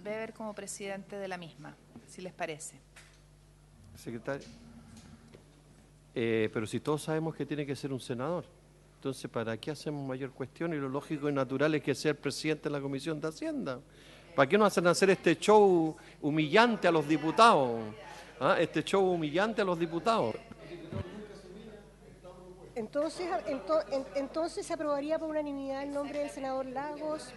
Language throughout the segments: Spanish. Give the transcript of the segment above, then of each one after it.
Weber como presidente de la misma, si les parece. Secretario. Pero si todos sabemos que tiene que ser un senador, entonces ¿para qué hacemos mayor cuestión? Y lo lógico y natural es que sea el presidente de la Comisión de Hacienda. ¿Para qué nos hacen hacer este show humillante a los diputados? ¿Ah? Este show humillante a los diputados. Entonces se aprobaría por unanimidad el nombre del senador Lagos.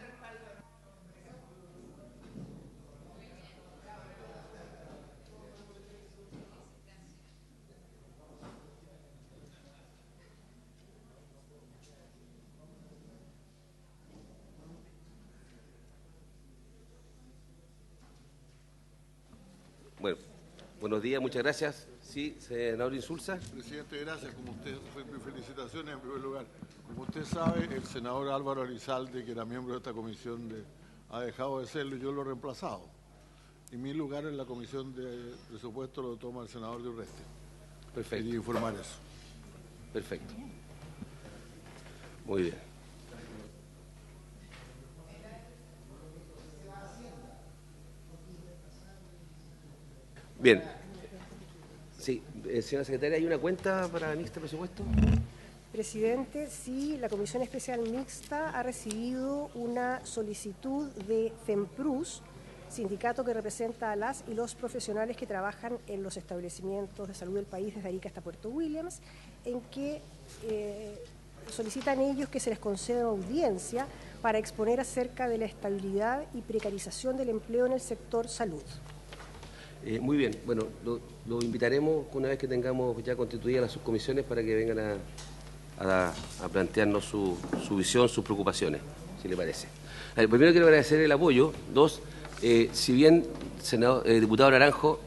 Bueno, buenos días, muchas gracias. Sí, senador Insulza. Presidente, gracias. Como usted, mis felicitaciones en primer lugar. Como usted sabe, el senador Álvaro Elizalde, que era miembro de esta comisión, ha dejado de serlo y yo lo he reemplazado. Y mi lugar en la comisión de presupuesto lo toma el senador de Urresti. Perfecto. Quería informar eso. Perfecto. Muy bien. Bien. Sí, señora secretaria, ¿hay una cuenta para la mixta de presupuesto? Presidente, sí, la Comisión Especial Mixta ha recibido una solicitud de FEMPRUS, sindicato que representa a las y los profesionales que trabajan en los establecimientos de salud del país desde Arica hasta Puerto Williams, en que solicitan ellos que se les conceda audiencia para exponer acerca de la estabilidad y precarización del empleo en el sector salud. Muy bien, bueno, lo invitaremos una vez que tengamos ya constituidas las subcomisiones para que vengan a plantearnos su visión, sus preocupaciones, si le parece. Primero quiero agradecer el apoyo. Dos, si bien, diputado Naranjo,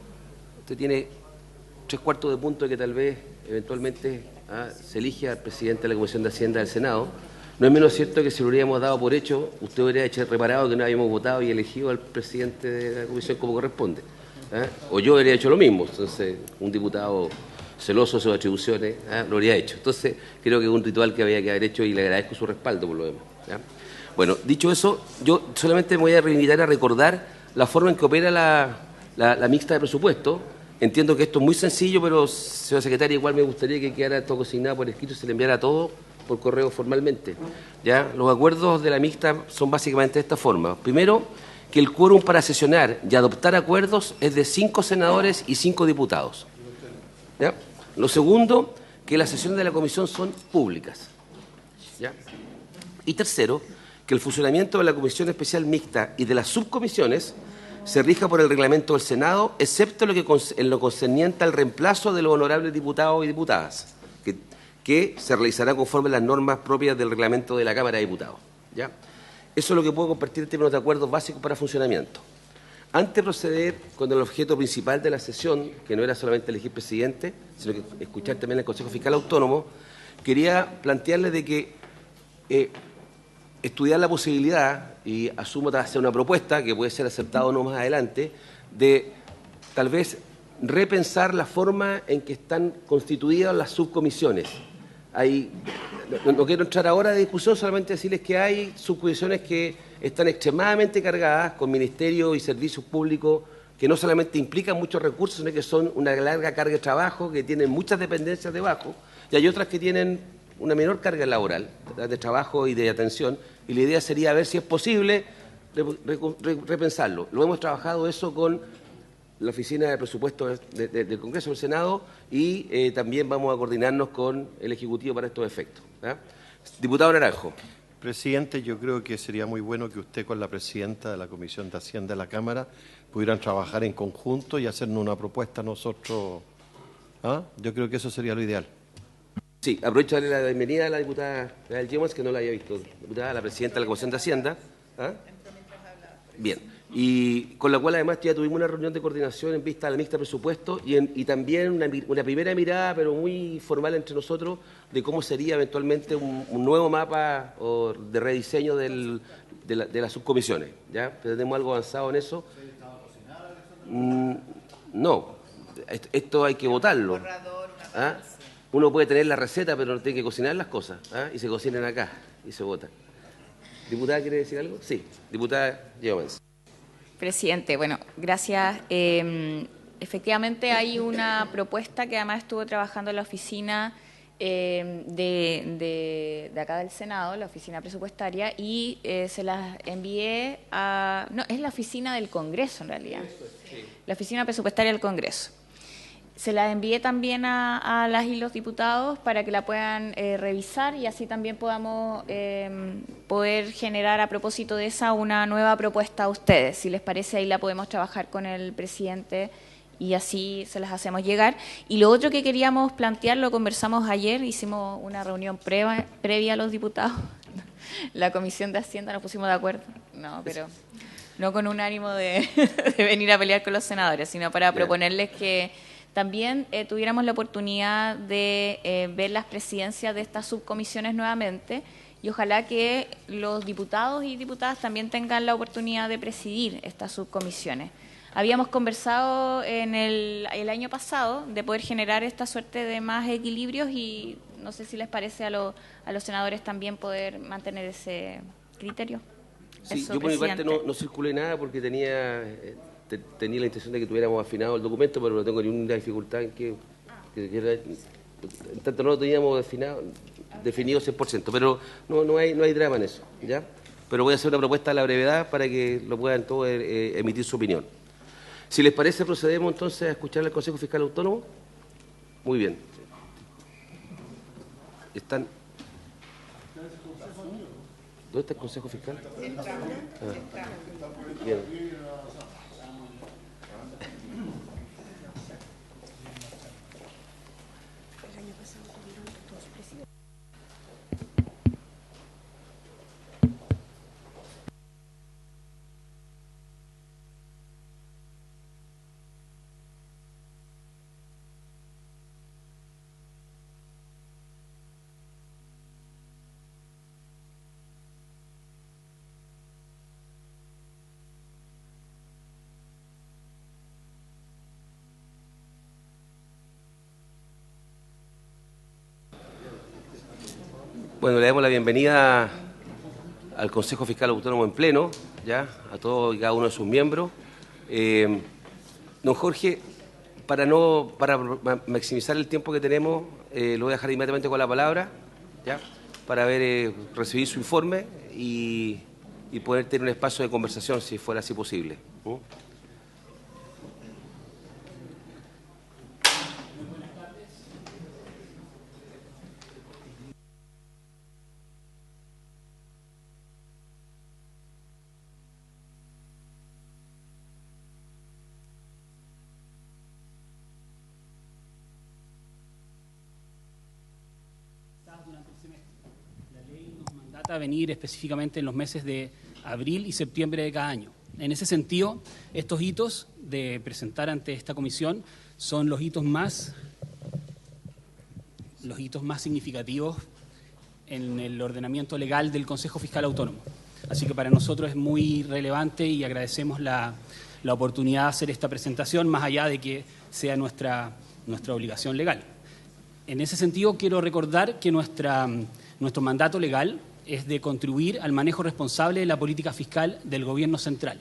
usted tiene 3/4 de punto de que tal vez eventualmente se elija al presidente de la Comisión de Hacienda del Senado, no es menos cierto que si lo hubiéramos dado por hecho, usted hubiera hecho reparado que no habíamos votado y elegido al presidente de la Comisión como corresponde. O yo habría hecho lo mismo, entonces un diputado celoso de sus atribuciones lo habría hecho. Entonces creo que es un ritual que había que haber hecho y le agradezco su respaldo por lo demás. Bueno, dicho eso, yo solamente me voy a invitar a recordar la forma en que opera la mixta de presupuesto. Entiendo que esto es muy sencillo, pero, señora secretaria, igual me gustaría que quedara esto consignado por escrito y se le enviara todo por correo formalmente. ¿Ya? Los acuerdos de la mixta son básicamente de esta forma. Primero, que el quórum para sesionar y adoptar acuerdos es de 5 senadores y 5 diputados. ¿Ya? Lo segundo, que las sesiones de la comisión son públicas. ¿Ya? Y tercero, que el funcionamiento de la Comisión Especial Mixta y de las subcomisiones se rija por el reglamento del Senado, excepto en lo concerniente al reemplazo de los honorables diputados y diputadas, que se realizará conforme a las normas propias del reglamento de la Cámara de Diputados. ¿Ya? Eso es lo que puedo compartir en términos de acuerdos básicos para funcionamiento. Antes de proceder con el objeto principal de la sesión, que no era solamente elegir presidente, sino que escuchar también al Consejo Fiscal Autónomo, quería plantearles de que estudiar la posibilidad, y asumo hacer una propuesta que puede ser aceptada o no más adelante, de tal vez repensar la forma en que están constituidas las subcomisiones. No quiero entrar ahora de discusión, solamente decirles que hay subcomisiones que están extremadamente cargadas con ministerios y servicios públicos que no solamente implican muchos recursos, sino que son una larga carga de trabajo, que tienen muchas dependencias debajo, y hay otras que tienen una menor carga laboral, de trabajo y de atención, y la idea sería ver si es posible repensarlo. Lo hemos trabajado eso con la Oficina de Presupuestos del Congreso del Senado y también vamos a coordinarnos con el Ejecutivo para estos efectos. Diputado Naranjo. Presidente, yo creo que sería muy bueno que usted con la presidenta de la Comisión de Hacienda de la Cámara pudieran trabajar en conjunto y hacernos una propuesta a nosotros. Yo creo que eso sería lo ideal. Sí, aprovecho de darle la bienvenida a la diputada Gael Yemas, que no la había visto. Diputada, la presidenta de la Comisión de Hacienda. Bien. Y con la cual además ya tuvimos una reunión de coordinación en vista de la mixta de presupuesto y también una primera mirada, pero muy formal entre nosotros, de cómo sería eventualmente un nuevo mapa o de rediseño de las subcomisiones. ¿Ya? Tenemos algo avanzado en eso. No, esto hay que votarlo. Uno puede tener la receta, pero no tiene que cocinar las cosas. Y se cocinan acá y se votan. ¿Diputada quiere decir algo? Sí, diputada Yeomans. Presidente, bueno, gracias. Efectivamente hay una propuesta que además estuvo trabajando en la oficina de acá del Senado, la oficina presupuestaria, y se las envié a... No, es la oficina del Congreso en realidad, la oficina presupuestaria del Congreso. Se la envié también a las y los diputados para que la puedan revisar y así también podamos poder generar a propósito de esa una nueva propuesta a ustedes. Si les parece, ahí la podemos trabajar con el presidente y así se las hacemos llegar. Y lo otro que queríamos plantear, lo conversamos ayer, hicimos una reunión previa a los diputados. La Comisión de Hacienda nos pusimos de acuerdo, no, pero no con un ánimo de venir a pelear con los senadores, sino para proponerles que también tuviéramos la oportunidad de ver las presidencias de estas subcomisiones nuevamente y ojalá que los diputados y diputadas también tengan la oportunidad de presidir estas subcomisiones. Habíamos conversado en el año pasado de poder generar esta suerte de más equilibrios y no sé si les parece a los senadores también poder mantener ese criterio. Sí, Eso, yo por mi parte presidente. no circulé nada porque tenía la intención de que tuviéramos afinado el documento, pero no tengo ninguna dificultad en que en tanto no lo teníamos definido 100%, pero no hay drama en eso, ¿ya? Pero voy a hacer una propuesta a la brevedad para que lo puedan todos emitir su opinión. Si les parece, procedemos entonces a escuchar al Consejo Fiscal Autónomo. Muy bien. ¿Dónde está el Consejo Fiscal? Bien. Bueno, le damos la bienvenida al Consejo Fiscal Autónomo en pleno, ya, a todos y cada uno de sus miembros. Don Jorge, para maximizar el tiempo que tenemos, lo voy a dejar inmediatamente con la palabra, ya, para recibir su informe y poder tener un espacio de conversación, si fuera así posible. Durante el semestre. La ley nos mandata venir específicamente en los meses de abril y septiembre de cada año. En ese sentido, estos hitos de presentar ante esta comisión son los hitos más significativos en el ordenamiento legal del Consejo Fiscal Autónomo. Así que para nosotros es muy relevante y agradecemos la oportunidad de hacer esta presentación, más allá de que sea nuestra obligación legal. En ese sentido, quiero recordar que nuestro mandato legal es de contribuir al manejo responsable de la política fiscal del Gobierno central.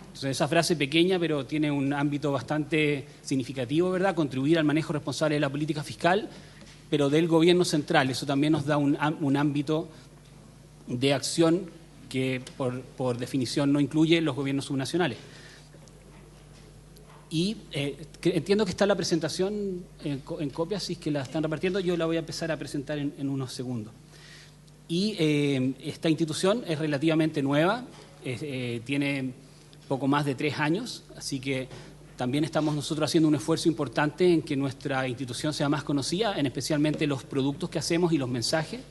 Entonces, esa frase pequeña, pero tiene un ámbito bastante significativo, ¿verdad? Contribuir al manejo responsable de la política fiscal, pero del Gobierno central. Eso también nos da un ámbito de acción que, por definición, no incluye los gobiernos subnacionales. Y entiendo que está la presentación en copia, si es que la están repartiendo, yo la voy a empezar a presentar en unos segundos. Y esta institución es relativamente nueva, tiene poco más de 3 años, así que también estamos nosotros haciendo un esfuerzo importante en que nuestra institución sea más conocida, en especialmente los productos que hacemos y los mensajes.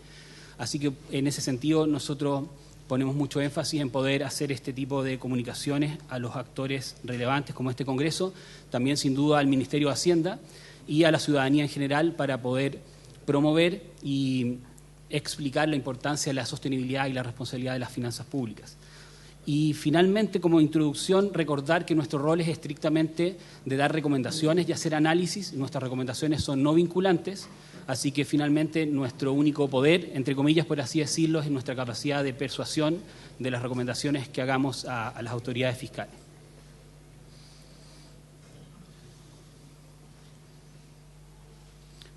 Así que en ese sentido nosotros ponemos mucho énfasis en poder hacer este tipo de comunicaciones a los actores relevantes como este Congreso, también sin duda al Ministerio de Hacienda y a la ciudadanía en general para poder promover y explicar la importancia de la sostenibilidad y la responsabilidad de las finanzas públicas. Y finalmente, como introducción, recordar que nuestro rol es estrictamente de dar recomendaciones y hacer análisis. Nuestras recomendaciones son no vinculantes, así que finalmente nuestro único poder, entre comillas, por así decirlo, es nuestra capacidad de persuasión de las recomendaciones que hagamos a las autoridades fiscales.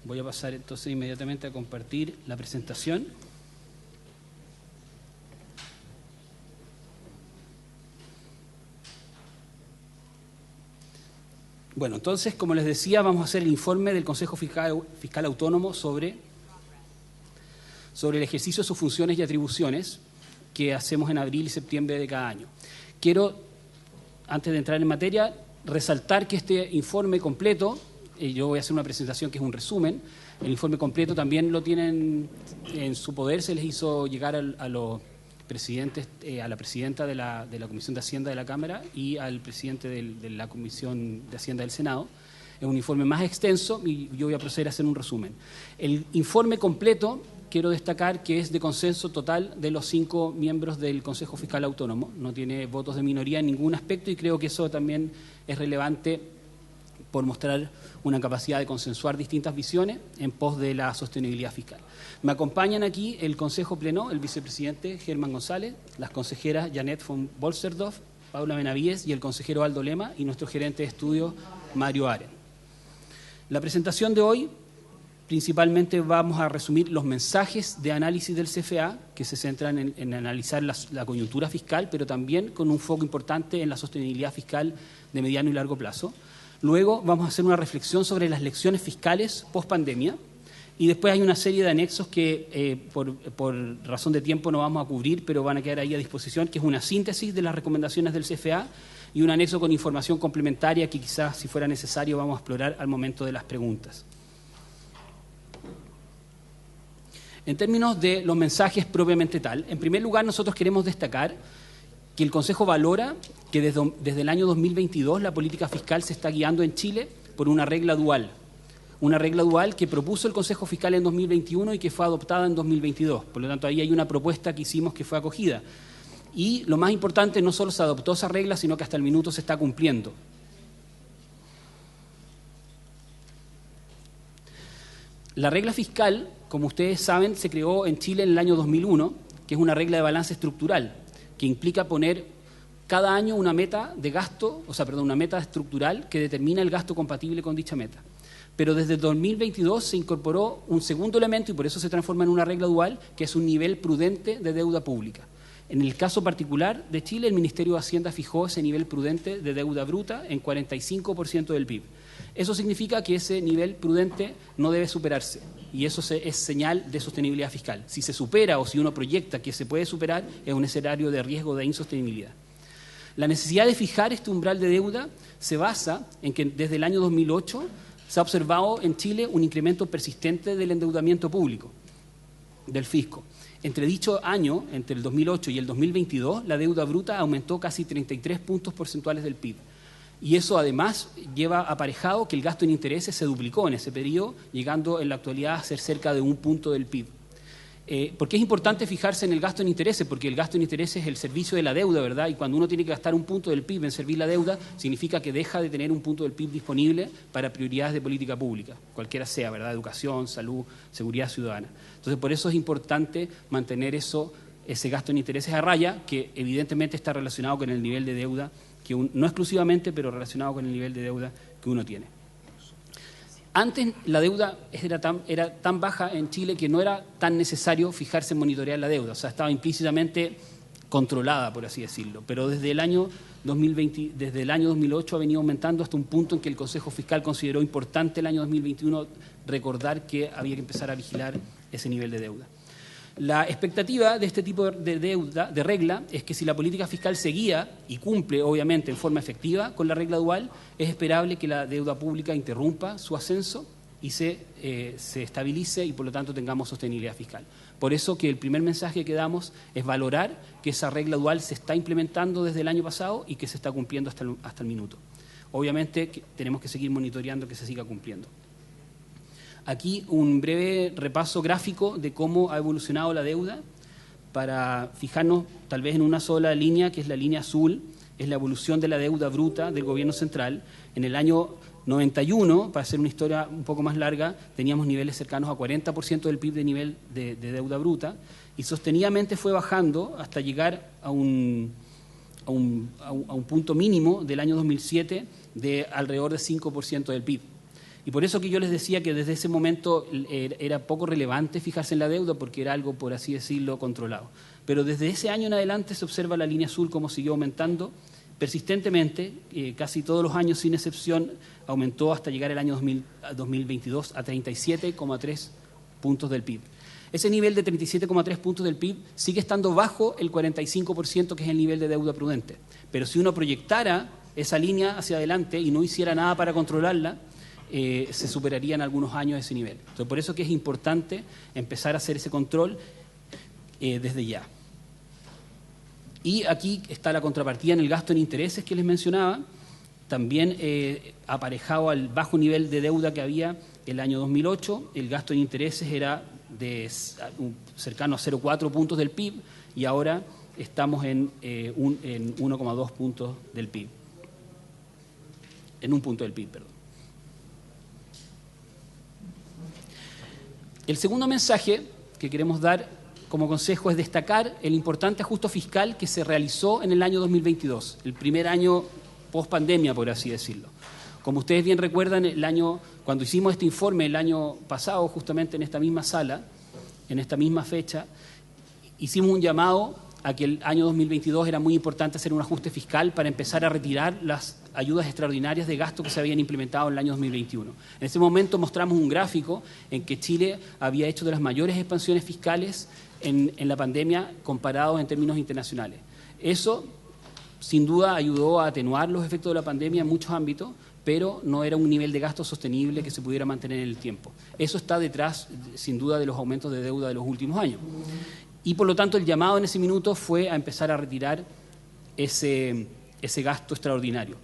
Voy a pasar entonces inmediatamente a compartir la presentación. Bueno, entonces, como les decía, vamos a hacer el informe del Consejo Fiscal Autónomo sobre el ejercicio de sus funciones y atribuciones que hacemos en abril y septiembre de cada año. Quiero, antes de entrar en materia, resaltar que este informe completo, yo voy a hacer una presentación que es un resumen, el informe completo también lo tienen en su poder, se les hizo llegar a los presidentes, a la presidenta de la Comisión de Hacienda de la Cámara y al presidente de la Comisión de Hacienda del Senado. Es un informe más extenso y yo voy a proceder a hacer un resumen. El informe completo, quiero destacar que es de consenso total de los 5 miembros del Consejo Fiscal Autónomo. No tiene votos de minoría en ningún aspecto y creo que eso también es relevante por mostrar una capacidad de consensuar distintas visiones en pos de la sostenibilidad fiscal. Me acompañan aquí el Consejo Pleno, el vicepresidente Germán González, las consejeras Janet von Bolserdorf, Paula Benavides y el consejero Aldo Lema y nuestro gerente de estudio Mario Aren. La presentación de hoy, principalmente vamos a resumir los mensajes de análisis del CFA que se centran en analizar la coyuntura fiscal, pero también con un foco importante en la sostenibilidad fiscal de mediano y largo plazo. Luego vamos a hacer una reflexión sobre las lecciones fiscales post-pandemia y después hay una serie de anexos que por razón de tiempo no vamos a cubrir, pero van a quedar ahí a disposición, que es una síntesis de las recomendaciones del CFA y un anexo con información complementaria que quizás, si fuera necesario, vamos a explorar al momento de las preguntas. En términos de los mensajes propiamente tal, en primer lugar nosotros queremos destacar que el Consejo valora que desde el año 2022 la política fiscal se está guiando en Chile por una regla dual que propuso el Consejo Fiscal en 2021 y que fue adoptada en 2022. Por lo tanto, ahí hay una propuesta que hicimos que fue acogida. Y lo más importante, no solo se adoptó esa regla, sino que hasta el minuto se está cumpliendo. La regla fiscal, como ustedes saben, se creó en Chile en el año 2001, que es una regla de balance estructural, que implica poner cada año una meta de gasto, una meta estructural que determina el gasto compatible con dicha meta. Pero desde 2022 se incorporó un segundo elemento y por eso se transforma en una regla dual, que es un nivel prudente de deuda pública. En el caso particular de Chile, el Ministerio de Hacienda fijó ese nivel prudente de deuda bruta en 45% del PIB. Eso significa que ese nivel prudente no debe superarse y eso es señal de sostenibilidad fiscal. Si se supera o si uno proyecta que se puede superar, es un escenario de riesgo de insostenibilidad. La necesidad de fijar este umbral de deuda se basa en que desde el año 2008 se ha observado en Chile un incremento persistente del endeudamiento público, del fisco. Entre dicho año, entre el 2008 y el 2022, la deuda bruta aumentó casi 33 puntos porcentuales del PIB. Y eso además lleva aparejado que el gasto en intereses se duplicó en ese periodo, llegando en la actualidad a ser cerca de 1 punto del PIB. ¿Por qué es importante fijarse en el gasto en intereses? Porque el gasto en intereses es el servicio de la deuda, ¿verdad? Y cuando uno tiene que gastar 1 punto del PIB en servir la deuda, significa que deja de tener 1 punto del PIB disponible para prioridades de política pública, cualquiera sea, ¿verdad? Educación, salud, seguridad ciudadana. Entonces, por eso es importante mantener ese gasto en intereses a raya, que evidentemente está relacionado con el nivel de deuda, no exclusivamente, pero relacionado con el nivel de deuda que uno tiene. Antes la deuda era tan baja en Chile que no era tan necesario fijarse en monitorear la deuda, o sea, estaba implícitamente controlada, por así decirlo, pero desde el año 2008 ha venido aumentando hasta un punto en que el Consejo Fiscal consideró importante el año 2021 recordar que había que empezar a vigilar ese nivel de deuda. La expectativa de este tipo de regla es que si la política fiscal se guía y cumple, obviamente, en forma efectiva con la regla dual, es esperable que la deuda pública interrumpa su ascenso y se estabilice y, por lo tanto, tengamos sostenibilidad fiscal. Por eso que el primer mensaje que damos es valorar que esa regla dual se está implementando desde el año pasado y que se está cumpliendo hasta el minuto. Obviamente, tenemos que seguir monitoreando que se siga cumpliendo. Aquí un breve repaso gráfico de cómo ha evolucionado la deuda para fijarnos tal vez en una sola línea, que es la línea azul, es la evolución de la deuda bruta del gobierno central. En el año 91, para hacer una historia un poco más larga, teníamos niveles cercanos a 40% del PIB de nivel de deuda bruta, y sostenidamente fue bajando hasta llegar a un punto mínimo del año 2007 de alrededor de 5% del PIB. Y por eso que yo les decía que desde ese momento era poco relevante fijarse en la deuda, porque era algo, por así decirlo, controlado. Pero desde ese año en adelante se observa la línea azul como siguió aumentando persistentemente, casi todos los años sin excepción, aumentó hasta llegar el año 2022 a 37,3 puntos del PIB. Ese nivel de 37,3 puntos del PIB sigue estando bajo el 45%, que es el nivel de deuda prudente. Pero si uno proyectara esa línea hacia adelante y no hiciera nada para controlarla, se superaría en algunos años ese nivel. Entonces, por eso que es importante empezar a hacer ese control desde ya. Y aquí está la contrapartida en el gasto en intereses que les mencionaba, también aparejado al bajo nivel de deuda que había el año 2008, el gasto en intereses era cercano a 0,4 puntos del PIB y ahora estamos en 1,2 puntos del PIB. En un punto del PIB, perdón. El segundo mensaje que queremos dar como consejo es destacar el importante ajuste fiscal que se realizó en el año 2022, el primer año post-pandemia, por así decirlo. Como ustedes bien recuerdan, cuando hicimos este informe el año pasado, justamente en esta misma sala, en esta misma fecha, hicimos un llamado a que el año 2022 era muy importante hacer un ajuste fiscal para empezar a retirar las ayudas extraordinarias de gasto que se habían implementado en el año 2021. En ese momento mostramos un gráfico en que Chile había hecho de las mayores expansiones fiscales en la pandemia comparados en términos internacionales. Eso, sin duda, ayudó a atenuar los efectos de la pandemia en muchos ámbitos, pero no era un nivel de gasto sostenible que se pudiera mantener en el tiempo. Eso está detrás, sin duda, de los aumentos de deuda de los últimos años. Y, por lo tanto, el llamado en ese minuto fue a empezar a retirar ese gasto extraordinario.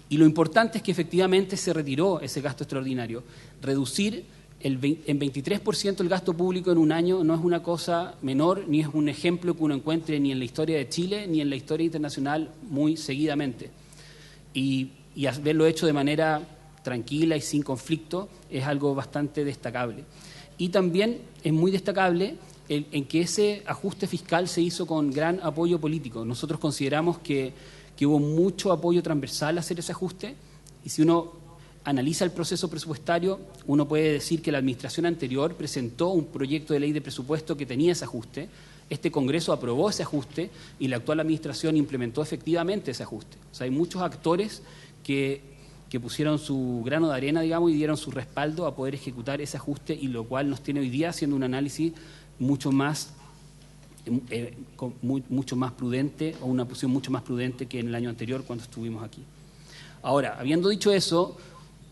Y lo importante es que efectivamente se retiró ese gasto extraordinario. Reducir en 23% el gasto público en un año no es una cosa menor, ni es un ejemplo que uno encuentre ni en la historia de Chile ni en la historia internacional muy seguidamente. Y haberlo hecho de manera tranquila y sin conflicto es algo bastante destacable. Y también es muy destacable en que ese ajuste fiscal se hizo con gran apoyo político. Nosotros consideramos que hubo mucho apoyo transversal a hacer ese ajuste, y si uno analiza el proceso presupuestario, uno puede decir que la administración anterior presentó un proyecto de ley de presupuesto que tenía ese ajuste, este Congreso aprobó ese ajuste y la actual administración implementó efectivamente ese ajuste. O sea, hay muchos actores que pusieron su grano de arena, digamos, y dieron su respaldo a poder ejecutar ese ajuste, y lo cual nos tiene hoy día haciendo un análisis mucho más prudente, o una posición mucho más prudente que en el año anterior cuando estuvimos aquí. Ahora, habiendo dicho eso,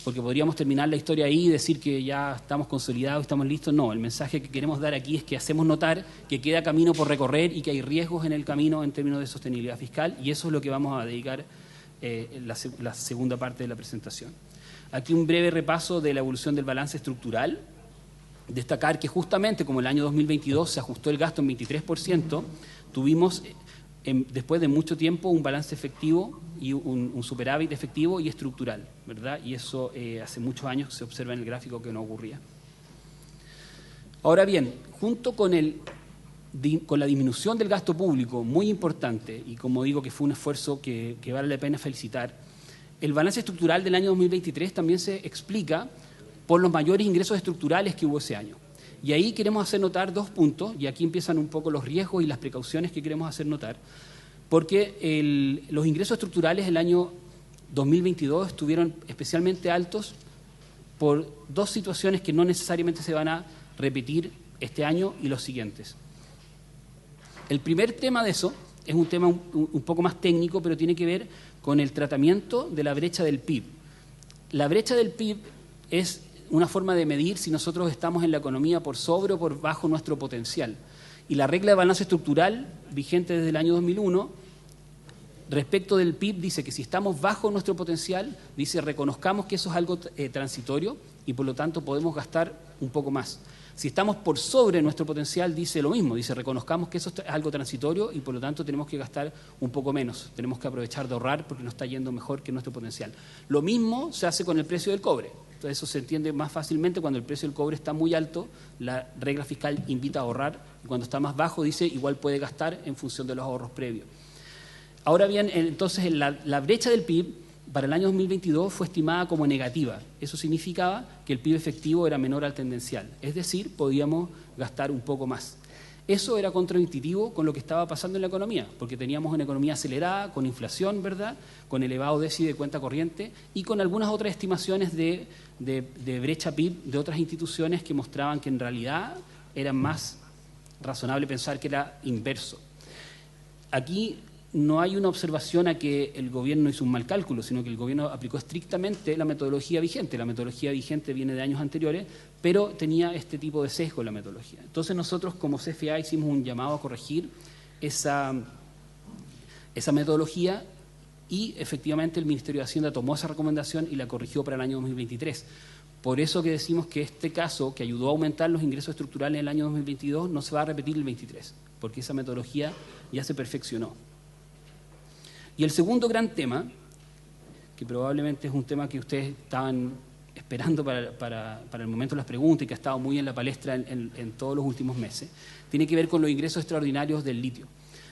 porque podríamos terminar la historia ahí y decir que ya estamos consolidados, estamos listos, no, el mensaje que queremos dar aquí es que hacemos notar que queda camino por recorrer y que hay riesgos en el camino en términos de sostenibilidad fiscal, y eso es lo que vamos a dedicar la segunda parte de la presentación. Aquí un breve repaso de la evolución del balance estructural. Destacar que justamente como el año 2022 se ajustó el gasto en 23%, tuvimos después de mucho tiempo un balance efectivo y un superávit efectivo y estructural, ¿verdad? Y eso hace muchos años se observa en el gráfico que no ocurría. Ahora bien, junto con la disminución del gasto público, muy importante, y como digo que fue un esfuerzo que vale la pena felicitar, el balance estructural del año 2023 también se explica por los mayores ingresos estructurales que hubo ese año. Y ahí queremos hacer notar dos puntos, y aquí empiezan un poco los riesgos y las precauciones que queremos hacer notar, porque los ingresos estructurales el año 2022 estuvieron especialmente altos por dos situaciones que no necesariamente se van a repetir este año y los siguientes. El primer tema de eso es un tema un poco más técnico, pero tiene que ver con el tratamiento de la brecha del PIB. La brecha del PIB es una forma de medir si nosotros estamos en la economía por sobre o por bajo nuestro potencial. Y la regla de balance estructural, vigente desde el año 2001, Respecto del PIB, dice que si estamos bajo nuestro potencial, dice reconozcamos que eso es algo transitorio y por lo tanto podemos gastar un poco más. Si estamos por sobre nuestro potencial, dice lo mismo, dice reconozcamos que eso es algo transitorio y por lo tanto tenemos que gastar un poco menos, tenemos que aprovechar de ahorrar porque nos está yendo mejor que nuestro potencial. Lo mismo se hace con el precio del cobre. Entonces eso se entiende más fácilmente cuando el precio del cobre está muy alto, la regla fiscal invita a ahorrar y cuando está más bajo dice igual puede gastar en función de los ahorros previos. Ahora bien, entonces la brecha del PIB para el año 2022 fue estimada como negativa. Eso significaba que el PIB efectivo era menor al tendencial, es decir, podíamos gastar un poco más. Eso era contraintuitivo con lo que estaba pasando en la economía, porque teníamos una economía acelerada, con inflación, ¿verdad?, con elevado déficit de cuenta corriente y con algunas otras estimaciones de brecha PIB de otras instituciones que mostraban que en realidad era más razonable pensar que era inverso. Aquí no hay una observación a que el gobierno hizo un mal cálculo, sino que el gobierno aplicó estrictamente la metodología vigente. La metodología vigente viene de años anteriores, pero tenía este tipo de sesgo en la metodología. Entonces nosotros como CFA hicimos un llamado a corregir esa metodología y efectivamente el Ministerio de Hacienda tomó esa recomendación y la corrigió para el año 2023. Por eso que decimos que este caso, que ayudó a aumentar los ingresos estructurales en el año 2022, no se va a repetir el 23, porque esa metodología ya se perfeccionó. Y el segundo gran tema, que probablemente es un tema que ustedes estaban esperando para el momento de las preguntas y que ha estado muy en la palestra en todos los últimos meses, tiene que ver con los ingresos extraordinarios del litio.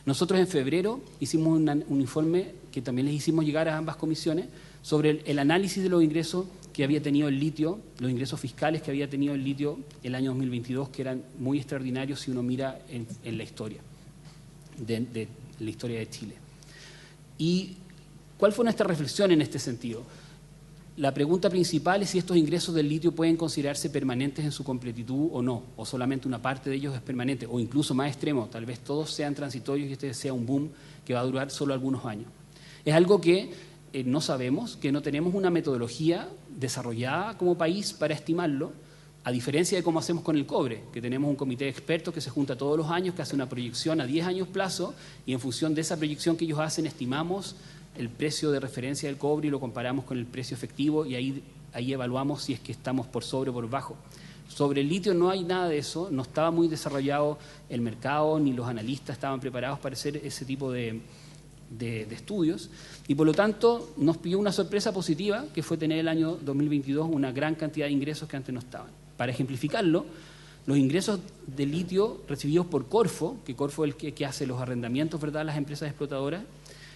Nosotros en febrero hicimos un informe que también les hicimos llegar a ambas comisiones sobre el análisis de los ingresos que había tenido el litio, los ingresos fiscales que había tenido el litio el año 2022, que eran muy extraordinarios si uno mira en la historia, de la historia de Chile. ¿Y cuál fue nuestra reflexión en este sentido? La pregunta principal es si estos ingresos del litio pueden considerarse permanentes en su completitud o no, o solamente una parte de ellos es permanente, o incluso más extremo, tal vez todos sean transitorios y este sea un boom que va a durar solo algunos años. Es algo que no sabemos, que no tenemos una metodología desarrollada como país para estimarlo, a diferencia de cómo hacemos con el cobre, que tenemos un comité de expertos que se junta todos los años, que hace una proyección a 10 años plazo, y en función de esa proyección que ellos hacen, estimamos el precio de referencia del cobre y lo comparamos con el precio efectivo, y ahí evaluamos si es que estamos por sobre o por bajo. Sobre el litio no hay nada de eso, no estaba muy desarrollado el mercado, ni los analistas estaban preparados para hacer ese tipo de estudios, y por lo tanto nos pilló una sorpresa positiva, que fue tener el año 2022 una gran cantidad de ingresos que antes no estaban. Para ejemplificarlo, los ingresos de litio recibidos por Corfo, que Corfo es el que hace los arrendamientos, ¿verdad?, a las empresas explotadoras,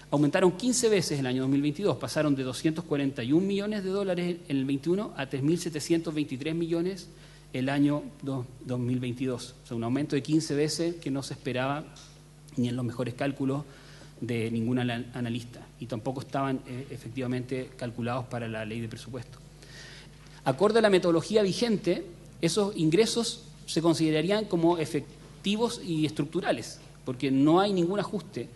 aumentaron 15 veces el año 2022, pasaron de 241 millones de dólares en el 21 a 3.723 millones el año 2022. O sea, un aumento de 15 veces que no se esperaba ni en los mejores cálculos de ningún analista, y tampoco estaban efectivamente calculados para la ley de presupuesto. Acorde a la metodología vigente, esos ingresos se considerarían como efectivos y estructurales, porque no hay ningún ajuste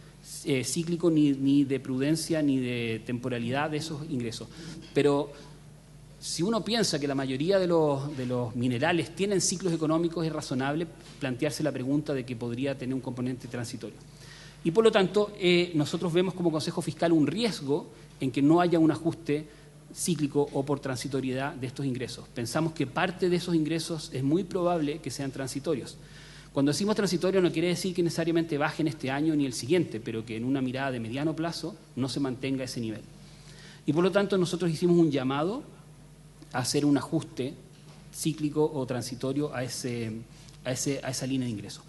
cíclico ni de prudencia ni de temporalidad de esos ingresos. Pero si uno piensa que la mayoría de los minerales tienen ciclos económicos, es razonable plantearse la pregunta de que podría tener un componente transitorio. Y por lo tanto, nosotros vemos como Consejo Fiscal un riesgo en que no haya un ajuste cíclico o por transitoriedad de estos ingresos. Pensamos que parte de esos ingresos es muy probable que sean transitorios. Cuando decimos transitorio no quiere decir que necesariamente bajen este año ni el siguiente, pero que en una mirada de mediano plazo no se mantenga ese nivel. Y por lo tanto nosotros hicimos un llamado a hacer un ajuste cíclico o transitorio a esa línea de ingresos.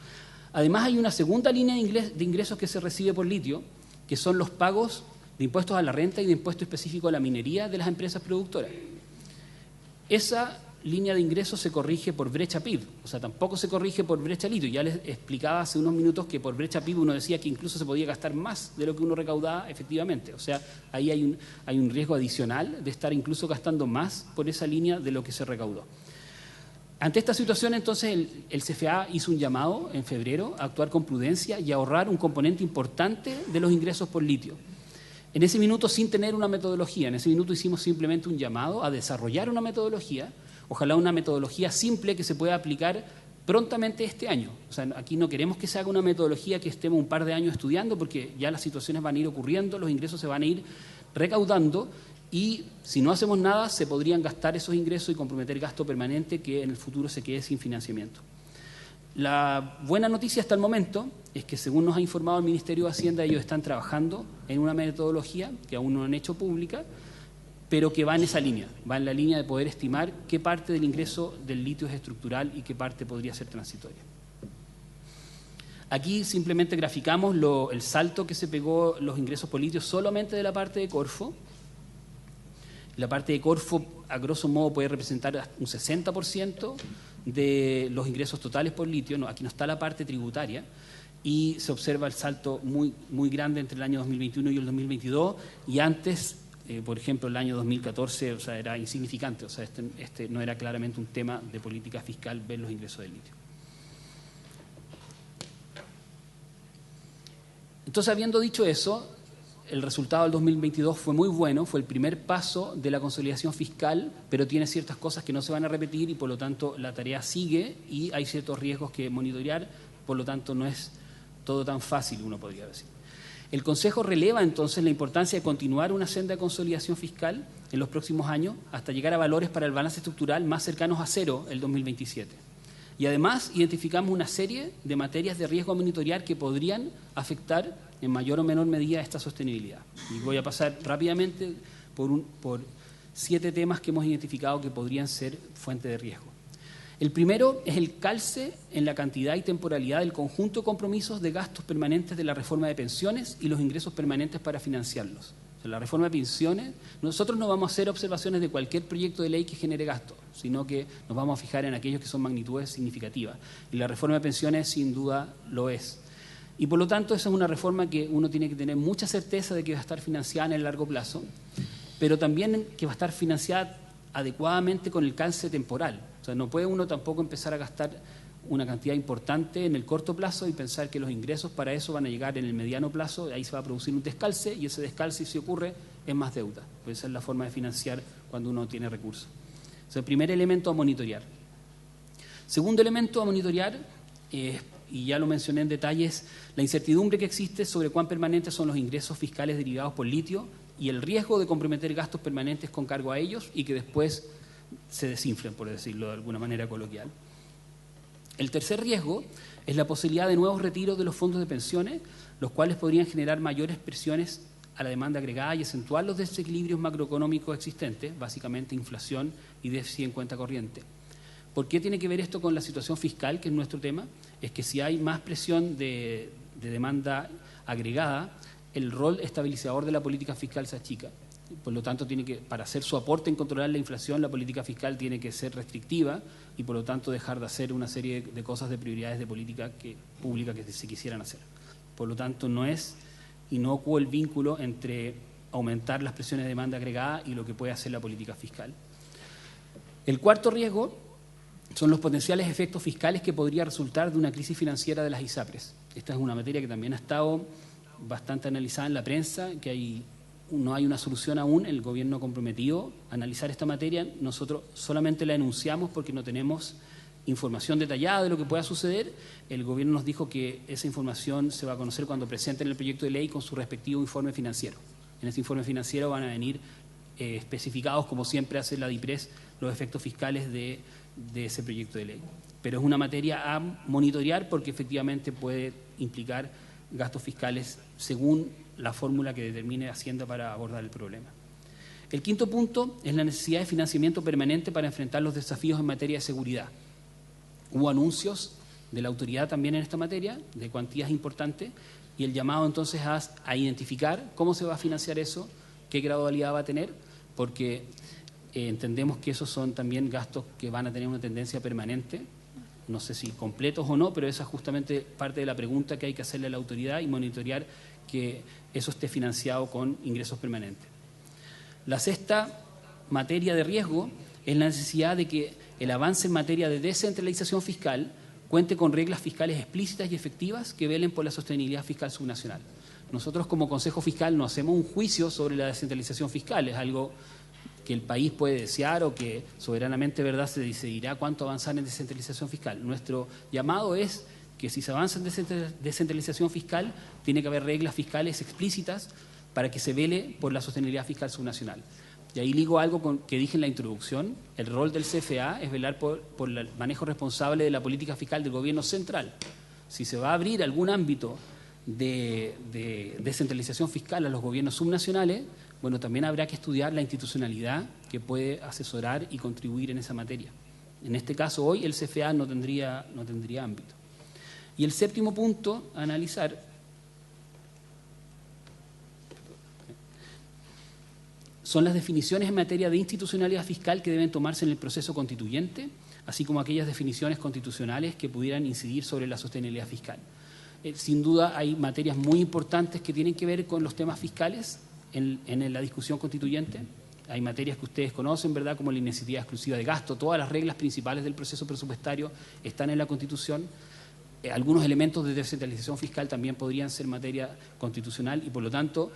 Además hay una segunda línea de ingresos que se recibe por litio, que son los pagos de impuestos a la renta y de impuesto específico a la minería de las empresas productoras. Esa línea de ingresos se corrige por brecha PIB, o sea, tampoco se corrige por brecha litio. Ya les explicaba hace unos minutos que por brecha PIB uno decía que incluso se podía gastar más de lo que uno recaudaba efectivamente. O sea, ahí hay un riesgo adicional de estar incluso gastando más por esa línea de lo que se recaudó. Ante esta situación, entonces, el CFA hizo un llamado en febrero a actuar con prudencia y a ahorrar un componente importante de los ingresos por litio. En ese minuto, sin tener una metodología, en ese minuto hicimos simplemente un llamado a desarrollar una metodología, ojalá una metodología simple que se pueda aplicar prontamente este año. O sea, aquí no queremos que se haga una metodología que estemos un par de años estudiando, porque ya las situaciones van a ir ocurriendo, los ingresos se van a ir recaudando, y si no hacemos nada se podrían gastar esos ingresos y comprometer gasto permanente que en el futuro se quede sin financiamiento. La buena noticia hasta el momento es que, según nos ha informado el Ministerio de Hacienda, ellos están trabajando en una metodología que aún no han hecho pública, pero que va en esa línea, va en la línea de poder estimar qué parte del ingreso del litio es estructural y qué parte podría ser transitoria. Aquí simplemente graficamos el salto que se pegó los ingresos por litio solamente de la parte de Corfo. La parte de Corfo, a grosso modo, puede representar un 60% de los ingresos totales por litio. No, aquí no está la parte tributaria, y se observa el salto muy, muy grande entre el año 2021 y el 2022, y antes, por ejemplo, el año 2014, o sea, era insignificante. O sea, este no era claramente un tema de política fiscal ver los ingresos del litio. Entonces, habiendo dicho eso, el resultado del 2022 fue muy bueno, fue el primer paso de la consolidación fiscal, pero tiene ciertas cosas que no se van a repetir y por lo tanto la tarea sigue y hay ciertos riesgos que monitorear, por lo tanto no es todo tan fácil, uno podría decir. El Consejo releva entonces la importancia de continuar una senda de consolidación fiscal en los próximos años hasta llegar a valores para el balance estructural más cercanos a cero el 2027. Y además identificamos una serie de materias de riesgo a monitorear que podrían afectar en mayor o menor medida esta sostenibilidad. Y voy a pasar rápidamente por 7 temas que hemos identificado que podrían ser fuente de riesgo. El primero es el calce en la cantidad y temporalidad del conjunto de compromisos de gastos permanentes de la reforma de pensiones y los ingresos permanentes para financiarlos. En la reforma de pensiones, nosotros no vamos a hacer observaciones de cualquier proyecto de ley que genere gasto, sino que nos vamos a fijar en aquellos que son magnitudes significativas. Y la reforma de pensiones sin duda lo es. Y por lo tanto esa es una reforma que uno tiene que tener mucha certeza de que va a estar financiada en el largo plazo, pero también que va a estar financiada adecuadamente con el calce temporal. O sea, no puede uno tampoco empezar a gastar una cantidad importante en el corto plazo y pensar que los ingresos para eso van a llegar en el mediano plazo, y ahí se va a producir un descalce, y ese descalce, si ocurre, es más deuda. Pues esa es la forma de financiar cuando uno tiene recursos. O sea, el primer elemento a monitorear. Segundo elemento a monitorear, y ya lo mencioné en detalle, es la incertidumbre que existe sobre cuán permanentes son los ingresos fiscales derivados por litio y el riesgo de comprometer gastos permanentes con cargo a ellos y que después se desinflen, por decirlo de alguna manera coloquial. El tercer riesgo es la posibilidad de nuevos retiros de los fondos de pensiones, los cuales podrían generar mayores presiones a la demanda agregada y acentuar los desequilibrios macroeconómicos existentes, básicamente inflación y déficit en cuenta corriente. ¿Por qué tiene que ver esto con la situación fiscal, que es nuestro tema? Es que si hay más presión de demanda agregada, el rol estabilizador de la política fiscal se achica. Por lo tanto, para hacer su aporte en controlar la inflación, la política fiscal tiene que ser restrictiva y por lo tanto dejar de hacer una serie de cosas, de prioridades de política pública que se quisieran hacer. Por lo tanto, no es inocuo el vínculo entre aumentar las presiones de demanda agregada y lo que puede hacer la política fiscal. El cuarto riesgo son los potenciales efectos fiscales que podría resultar de una crisis financiera de las ISAPRES. Esta es una materia que también ha estado bastante analizada en la prensa, que no hay una solución aún. El gobierno comprometido a analizar esta materia. Nosotros solamente la enunciamos porque no tenemos información detallada de lo que pueda suceder. El gobierno nos dijo que esa información se va a conocer cuando presenten el proyecto de ley con su respectivo informe financiero. En ese informe financiero van a venir especificados, como siempre hace la DIPRES, los efectos fiscales de ese proyecto de ley. Pero es una materia a monitorear porque efectivamente puede implicar gastos fiscales según la fórmula que determine Hacienda para abordar el problema. El quinto punto es la necesidad de financiamiento permanente para enfrentar los desafíos en materia de seguridad. Hubo anuncios de la autoridad también en esta materia, de cuantías importantes, y el llamado entonces a identificar cómo se va a financiar eso, qué gradualidad va a tener, porque entendemos que esos son también gastos que van a tener una tendencia permanente, no sé si completos o no, pero esa es justamente parte de la pregunta que hay que hacerle a la autoridad y monitorear que eso esté financiado con ingresos permanentes. La sexta materia de riesgo es la necesidad de que el avance en materia de descentralización fiscal cuente con reglas fiscales explícitas y efectivas que velen por la sostenibilidad fiscal subnacional. Nosotros como Consejo Fiscal no hacemos un juicio sobre la descentralización fiscal, es algo que el país puede desear o que soberanamente, ¿verdad?, se decidirá cuánto avanzar en descentralización fiscal. Nuestro llamado es que si se avanza en descentralización fiscal, tiene que haber reglas fiscales explícitas para que se vele por la sostenibilidad fiscal subnacional. Y ahí ligo algo que dije en la introducción: el rol del CFA es velar por el manejo responsable de la política fiscal del gobierno central. Si se va a abrir algún ámbito de descentralización fiscal a los gobiernos subnacionales, bueno, también habrá que estudiar la institucionalidad que puede asesorar y contribuir en esa materia. En este caso, hoy el CFA no tendría ámbito. Y el séptimo punto a analizar son las definiciones en materia de institucionalidad fiscal que deben tomarse en el proceso constituyente, así como aquellas definiciones constitucionales que pudieran incidir sobre la sostenibilidad fiscal. Sin duda hay materias muy importantes que tienen que ver con los temas fiscales en la discusión constituyente. Hay materias que ustedes conocen, ¿verdad?, como la iniciativa exclusiva de gasto. Todas las reglas principales del proceso presupuestario están en la Constitución. Algunos elementos de descentralización fiscal también podrían ser materia constitucional y, por lo tanto,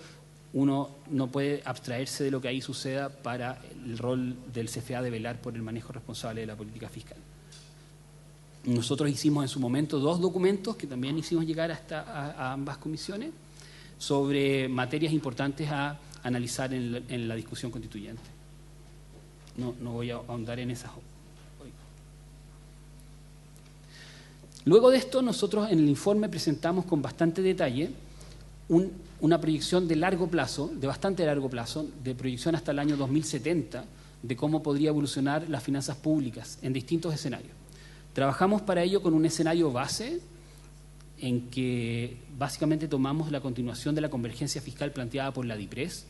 uno no puede abstraerse de lo que ahí suceda para el rol del CFA de velar por el manejo responsable de la política fiscal. Nosotros hicimos en su momento 2 documentos que también hicimos llegar a ambas comisiones sobre materias importantes a analizar en la discusión constituyente. No voy a ahondar en esas hoy. Luego de esto, nosotros en el informe presentamos con bastante detalle una proyección de largo plazo, de bastante largo plazo, de proyección hasta el año 2070, de cómo podría evolucionar las finanzas públicas en distintos escenarios. Trabajamos para ello con un escenario base en que básicamente tomamos la continuación de la convergencia fiscal planteada por la DIPRES.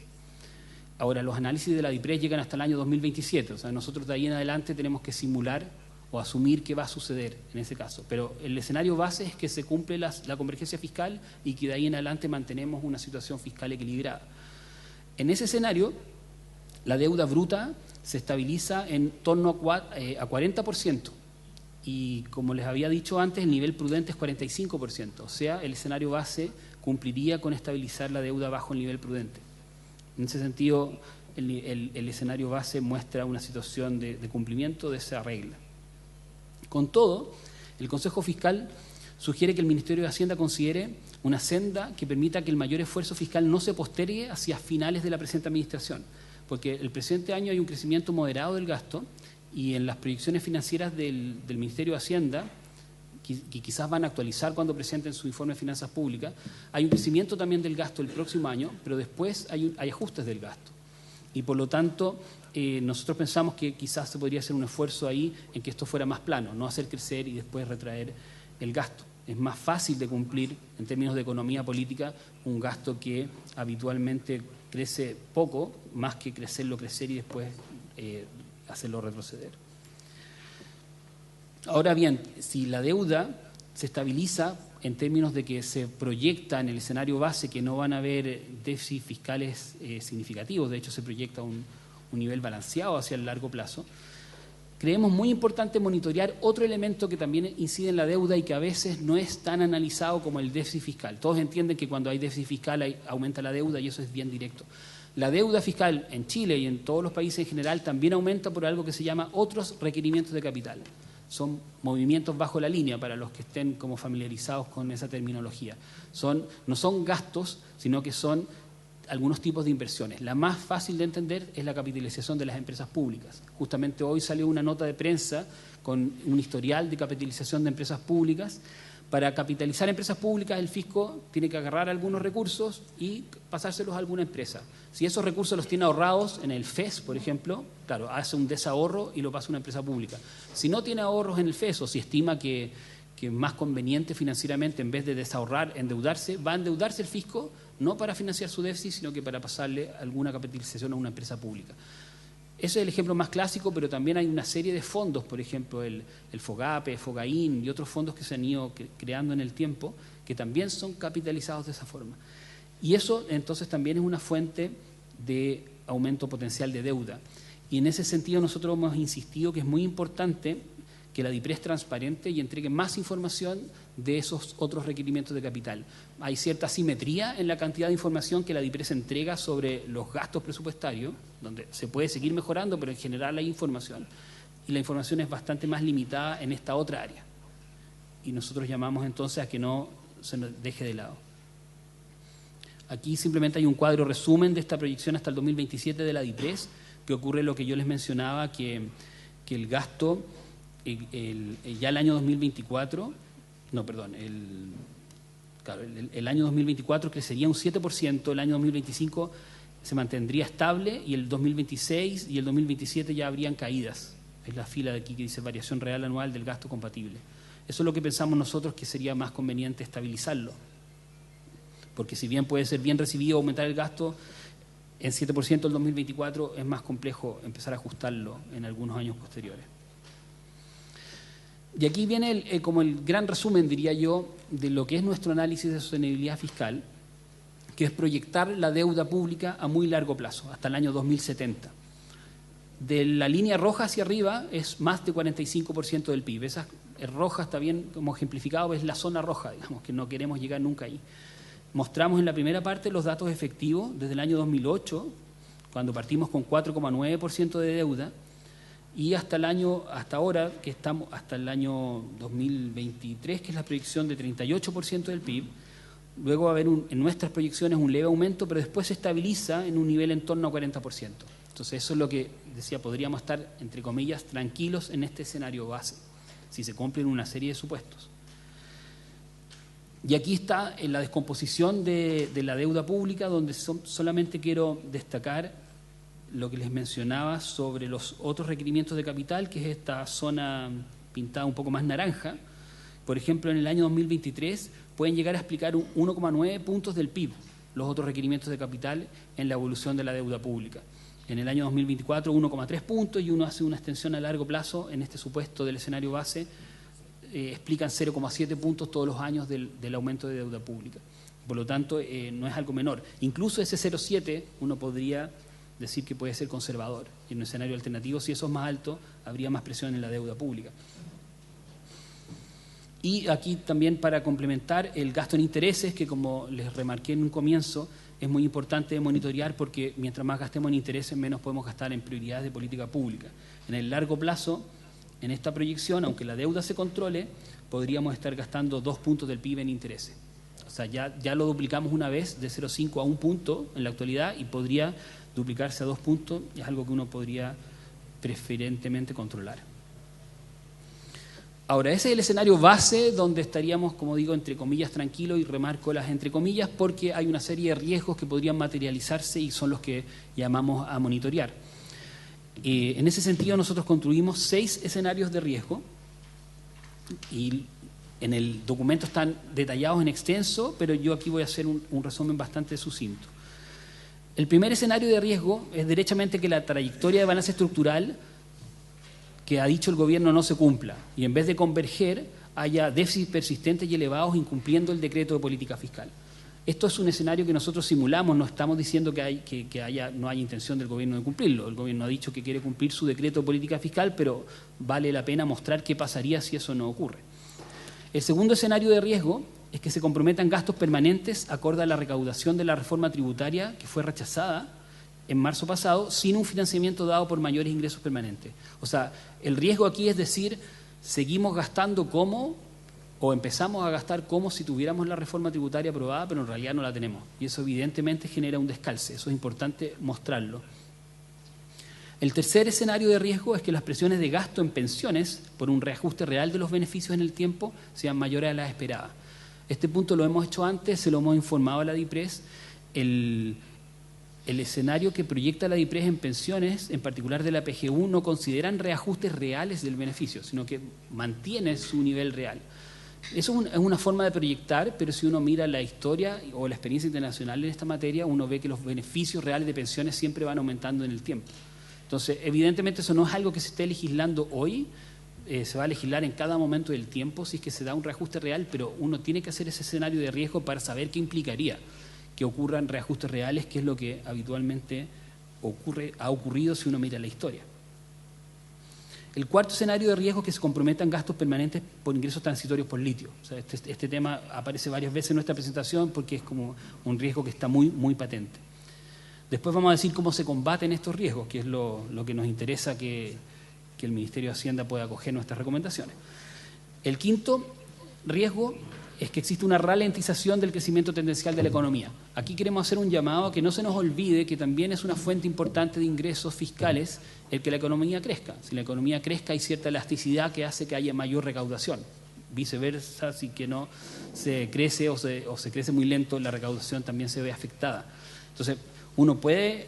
Ahora, los análisis de la DIPRES llegan hasta el año 2027, o sea, nosotros de ahí en adelante tenemos que simular o asumir qué va a suceder en ese caso. Pero el escenario base es que se cumple la convergencia fiscal y que de ahí en adelante mantenemos una situación fiscal equilibrada. En ese escenario, la deuda bruta se estabiliza en torno a 40%. Y como les había dicho antes, el nivel prudente es 45%, o sea, el escenario base cumpliría con estabilizar la deuda bajo el nivel prudente. En ese sentido, el escenario base muestra una situación de cumplimiento de esa regla. Con todo, el Consejo Fiscal sugiere que el Ministerio de Hacienda considere una senda que permita que el mayor esfuerzo fiscal no se postergue hacia finales de la presente administración, porque el presente año hay un crecimiento moderado del gasto, y en las proyecciones financieras del Ministerio de Hacienda, que quizás van a actualizar cuando presenten su informe de finanzas públicas, hay un crecimiento también del gasto el próximo año, pero después hay ajustes del gasto. Y por lo tanto, nosotros pensamos que quizás se podría hacer un esfuerzo ahí en que esto fuera más plano, no hacer crecer y después retraer el gasto. Es más fácil de cumplir, en términos de economía política, un gasto que habitualmente crece poco, más que crecer y después hacerlo retroceder. Ahora bien, si la deuda se estabiliza en términos de que se proyecta en el escenario base que no van a haber déficits fiscales significativos, de hecho se proyecta un nivel balanceado hacia el largo plazo, creemos muy importante monitorear otro elemento que también incide en la deuda y que a veces no es tan analizado como el déficit fiscal. Todos entienden que cuando hay déficit fiscal aumenta la deuda y eso es bien directo. La deuda fiscal en Chile y en todos los países en general también aumenta por algo que se llama otros requerimientos de capital. Son movimientos bajo la línea para los que estén como familiarizados con esa terminología. No son gastos, sino que son algunos tipos de inversiones. La más fácil de entender es la capitalización de las empresas públicas. Justamente hoy salió una nota de prensa con un historial de capitalización de empresas públicas. Para capitalizar empresas públicas, el fisco tiene que agarrar algunos recursos y pasárselos a alguna empresa. Si esos recursos los tiene ahorrados en el FES, por ejemplo, claro, hace un desahorro y lo pasa a una empresa pública. Si no tiene ahorros en el FES o si estima que es más conveniente financieramente, en vez de desahorrar, endeudarse, va a endeudarse el fisco, no para financiar su déficit, sino que para pasarle alguna capitalización a una empresa pública. Ese es el ejemplo más clásico, pero también hay una serie de fondos, por ejemplo, el FOGAPE, FOGAIN y otros fondos que se han ido creando en el tiempo, que también son capitalizados de esa forma. Y eso, entonces, también es una fuente de aumento potencial de deuda. Y en ese sentido nosotros hemos insistido que es muy importante que la DIPRES transparente y entregue más información de esos otros requerimientos de capital. Hay cierta asimetría en la cantidad de información que la DIPRES entrega sobre los gastos presupuestarios, donde se puede seguir mejorando, pero en general hay información. Y la información es bastante más limitada en esta otra área. Y nosotros llamamos entonces a que no se nos deje de lado. Aquí simplemente hay un cuadro resumen de esta proyección hasta el 2027 de la DIPRES, que ocurre lo que yo les mencionaba, que el gasto ya el año 2024, el año 2024 crecería un 7%, el año 2025 se mantendría estable y el 2026 y el 2027 ya habrían caídas. Es la fila de aquí que dice variación real anual del gasto compatible. Eso es lo que pensamos nosotros que sería más conveniente estabilizarlo. Porque si bien puede ser bien recibido aumentar el gasto en 7% el 2024, es más complejo empezar a ajustarlo en algunos años posteriores. Y aquí viene como el gran resumen, diría yo, de lo que es nuestro análisis de sostenibilidad fiscal, que es proyectar la deuda pública a muy largo plazo, hasta el año 2070. De la línea roja hacia arriba es más de 45% del PIB. Esa roja está bien como ejemplificado, es la zona roja, digamos, que no queremos llegar nunca ahí. Mostramos en la primera parte los datos efectivos desde el año 2008, cuando partimos con 4,9% de deuda, y hasta ahora, que estamos hasta el año 2023, que es la proyección de 38% del PIB. Luego va a haber en nuestras proyecciones un leve aumento, pero después se estabiliza en un nivel en torno a 40%. Entonces eso es lo que decía, podríamos estar, entre comillas, tranquilos en este escenario base, si se cumplen una serie de supuestos. Y aquí está en la descomposición de la deuda pública, donde solamente quiero destacar lo que les mencionaba sobre los otros requerimientos de capital, que es esta zona pintada un poco más naranja. Por ejemplo, en el año 2023 pueden llegar a explicar 1,9 puntos del PIB los otros requerimientos de capital en la evolución de la deuda pública. En el año 2024 1,3 puntos, y uno hace una extensión a largo plazo en este supuesto del escenario base, explican 0,7 puntos todos los años del aumento de deuda pública. Por lo tanto, no es algo menor. Incluso ese 0,7 uno podría decir que puede ser conservador. En un escenario alternativo, si eso es más alto, habría más presión en la deuda pública. Y aquí también, para complementar, el gasto en intereses, que como les remarqué en un comienzo, es muy importante de monitorear, porque mientras más gastemos en intereses, menos podemos gastar en prioridades de política pública. En el largo plazo, en esta proyección, aunque la deuda se controle, podríamos estar gastando 2 puntos del PIB en intereses. O sea, ya lo duplicamos una vez de 0,5 a 1 punto en la actualidad, y podría duplicarse a 2 puntos, y es algo que uno podría preferentemente controlar. Ahora, ese es el escenario base donde estaríamos, como digo, entre comillas, tranquilos, y remarco las entre comillas porque hay una serie de riesgos que podrían materializarse y son los que llamamos a monitorear. En ese sentido, nosotros construimos 6 escenarios de riesgo, y en el documento están detallados en extenso, pero yo aquí voy a hacer un resumen bastante sucinto. El primer escenario de riesgo es derechamente que la trayectoria de balance estructural que ha dicho el gobierno no se cumpla, y en vez de converger haya déficits persistentes y elevados incumpliendo el decreto de política fiscal. Esto es un escenario que nosotros simulamos, no estamos diciendo que no haya intención del gobierno de cumplirlo. El gobierno ha dicho que quiere cumplir su decreto de política fiscal, pero vale la pena mostrar qué pasaría si eso no ocurre. El segundo escenario de riesgo es que se comprometan gastos permanentes acorde a la recaudación de la reforma tributaria que fue rechazada en marzo pasado, sin un financiamiento dado por mayores ingresos permanentes. O sea, el riesgo aquí es decir, seguimos gastando o empezamos a gastar como si tuviéramos la reforma tributaria aprobada, pero en realidad no la tenemos. Y eso evidentemente genera un descalce, eso es importante mostrarlo. El tercer escenario de riesgo es que las presiones de gasto en pensiones por un reajuste real de los beneficios en el tiempo sean mayores a las esperadas. Este punto lo hemos hecho antes, se lo hemos informado a la DIPRES. El escenario que proyecta la DIPRES en pensiones, en particular de la PGU, no consideran reajustes reales del beneficio, sino que mantiene su nivel real. Eso es una forma de proyectar, pero si uno mira la historia o la experiencia internacional en esta materia, uno ve que los beneficios reales de pensiones siempre van aumentando en el tiempo. Entonces, evidentemente eso no es algo que se esté legislando hoy, se va a legislar en cada momento del tiempo si es que se da un reajuste real, pero uno tiene que hacer ese escenario de riesgo para saber qué implicaría que ocurran reajustes reales, que es lo que habitualmente ha ocurrido si uno mira la historia. El cuarto escenario de riesgo es que se comprometan gastos permanentes por ingresos transitorios por litio. O sea, este tema aparece varias veces en nuestra presentación porque es como un riesgo que está muy, muy patente. Después vamos a decir cómo se combaten estos riesgos, que es lo que nos interesa que el Ministerio de Hacienda pueda acoger nuestras recomendaciones. El quinto riesgo es que existe una ralentización del crecimiento tendencial de la economía. Aquí queremos hacer un llamado a que no se nos olvide que también es una fuente importante de ingresos fiscales el que la economía crezca. Si la economía crezca hay cierta elasticidad que hace que haya mayor recaudación. Viceversa, si que no se crece o se crece muy lento, la recaudación también se ve afectada. Entonces, uno puede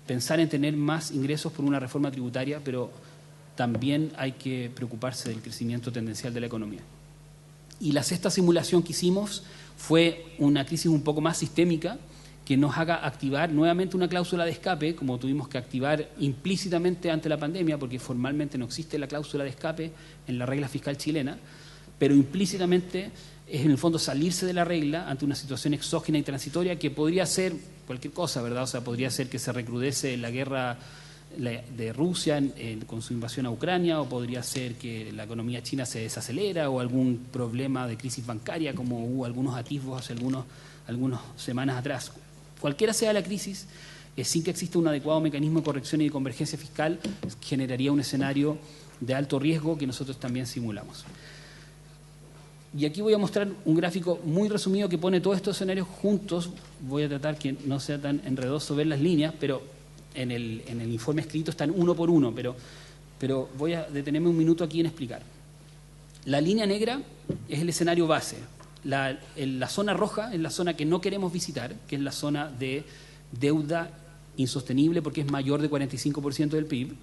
pensar en tener más ingresos por una reforma tributaria, pero también hay que preocuparse del crecimiento tendencial de la economía. Y la sexta simulación que hicimos fue una crisis un poco más sistémica que nos haga activar nuevamente una cláusula de escape, como tuvimos que activar implícitamente ante la pandemia, porque formalmente no existe la cláusula de escape en la regla fiscal chilena, pero implícitamente es en el fondo salirse de la regla ante una situación exógena y transitoria que podría ser cualquier cosa, ¿verdad? O sea, podría ser que se recrudece la guerra de Rusia con su invasión a Ucrania, o podría ser que la economía china se desacelera, o algún problema de crisis bancaria, como hubo algunos atisbos hace algunas semanas atrás. Cualquiera sea la crisis, sin que exista un adecuado mecanismo de corrección y de convergencia fiscal, generaría un escenario de alto riesgo que nosotros también simulamos. Y aquí voy a mostrar un gráfico muy resumido que pone todos estos escenarios juntos. Voy a tratar que no sea tan enredoso ver las líneas, pero en el informe escrito están uno por uno, pero voy a detenerme un minuto aquí en explicar. La línea negra es el escenario base. La zona roja es la zona que no queremos visitar, que es la zona de deuda insostenible porque es mayor de 45% del PIB.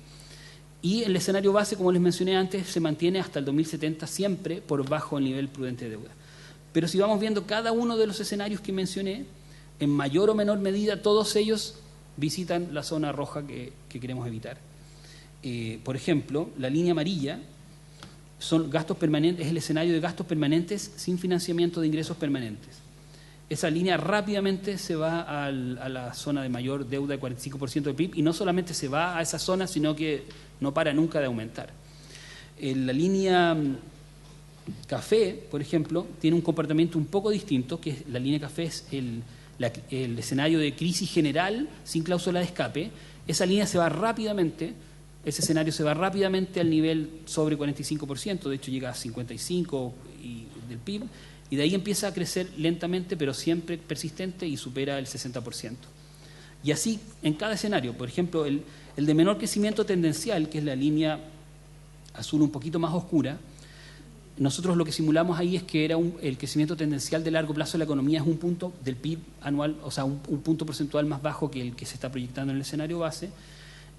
Y el escenario base, como les mencioné antes, se mantiene hasta el 2070 siempre por bajo el nivel prudente de deuda. Pero si vamos viendo cada uno de los escenarios que mencioné, en mayor o menor medida todos ellos visitan la zona roja que queremos evitar. Por ejemplo, la línea amarilla son gastos permanentes, es el escenario de gastos permanentes sin financiamiento de ingresos permanentes. Esa línea rápidamente se va a la zona de mayor deuda de 45% del PIB, y no solamente se va a esa zona, sino que no para nunca de aumentar. La línea café, por ejemplo, tiene un comportamiento un poco distinto, que es, la línea café es el escenario de crisis general sin cláusula de escape. Esa línea se va rápidamente, ese escenario se va rápidamente al nivel sobre 45%, de hecho llega a 55% del PIB, y de ahí empieza a crecer lentamente, pero siempre persistente, y supera el 60%. Y así en cada escenario. Por ejemplo, el de menor crecimiento tendencial, que es la línea azul un poquito más oscura, nosotros lo que simulamos ahí es que el crecimiento tendencial de largo plazo de la economía es un punto del PIB anual, o sea, un punto porcentual más bajo que el que se está proyectando en el escenario base,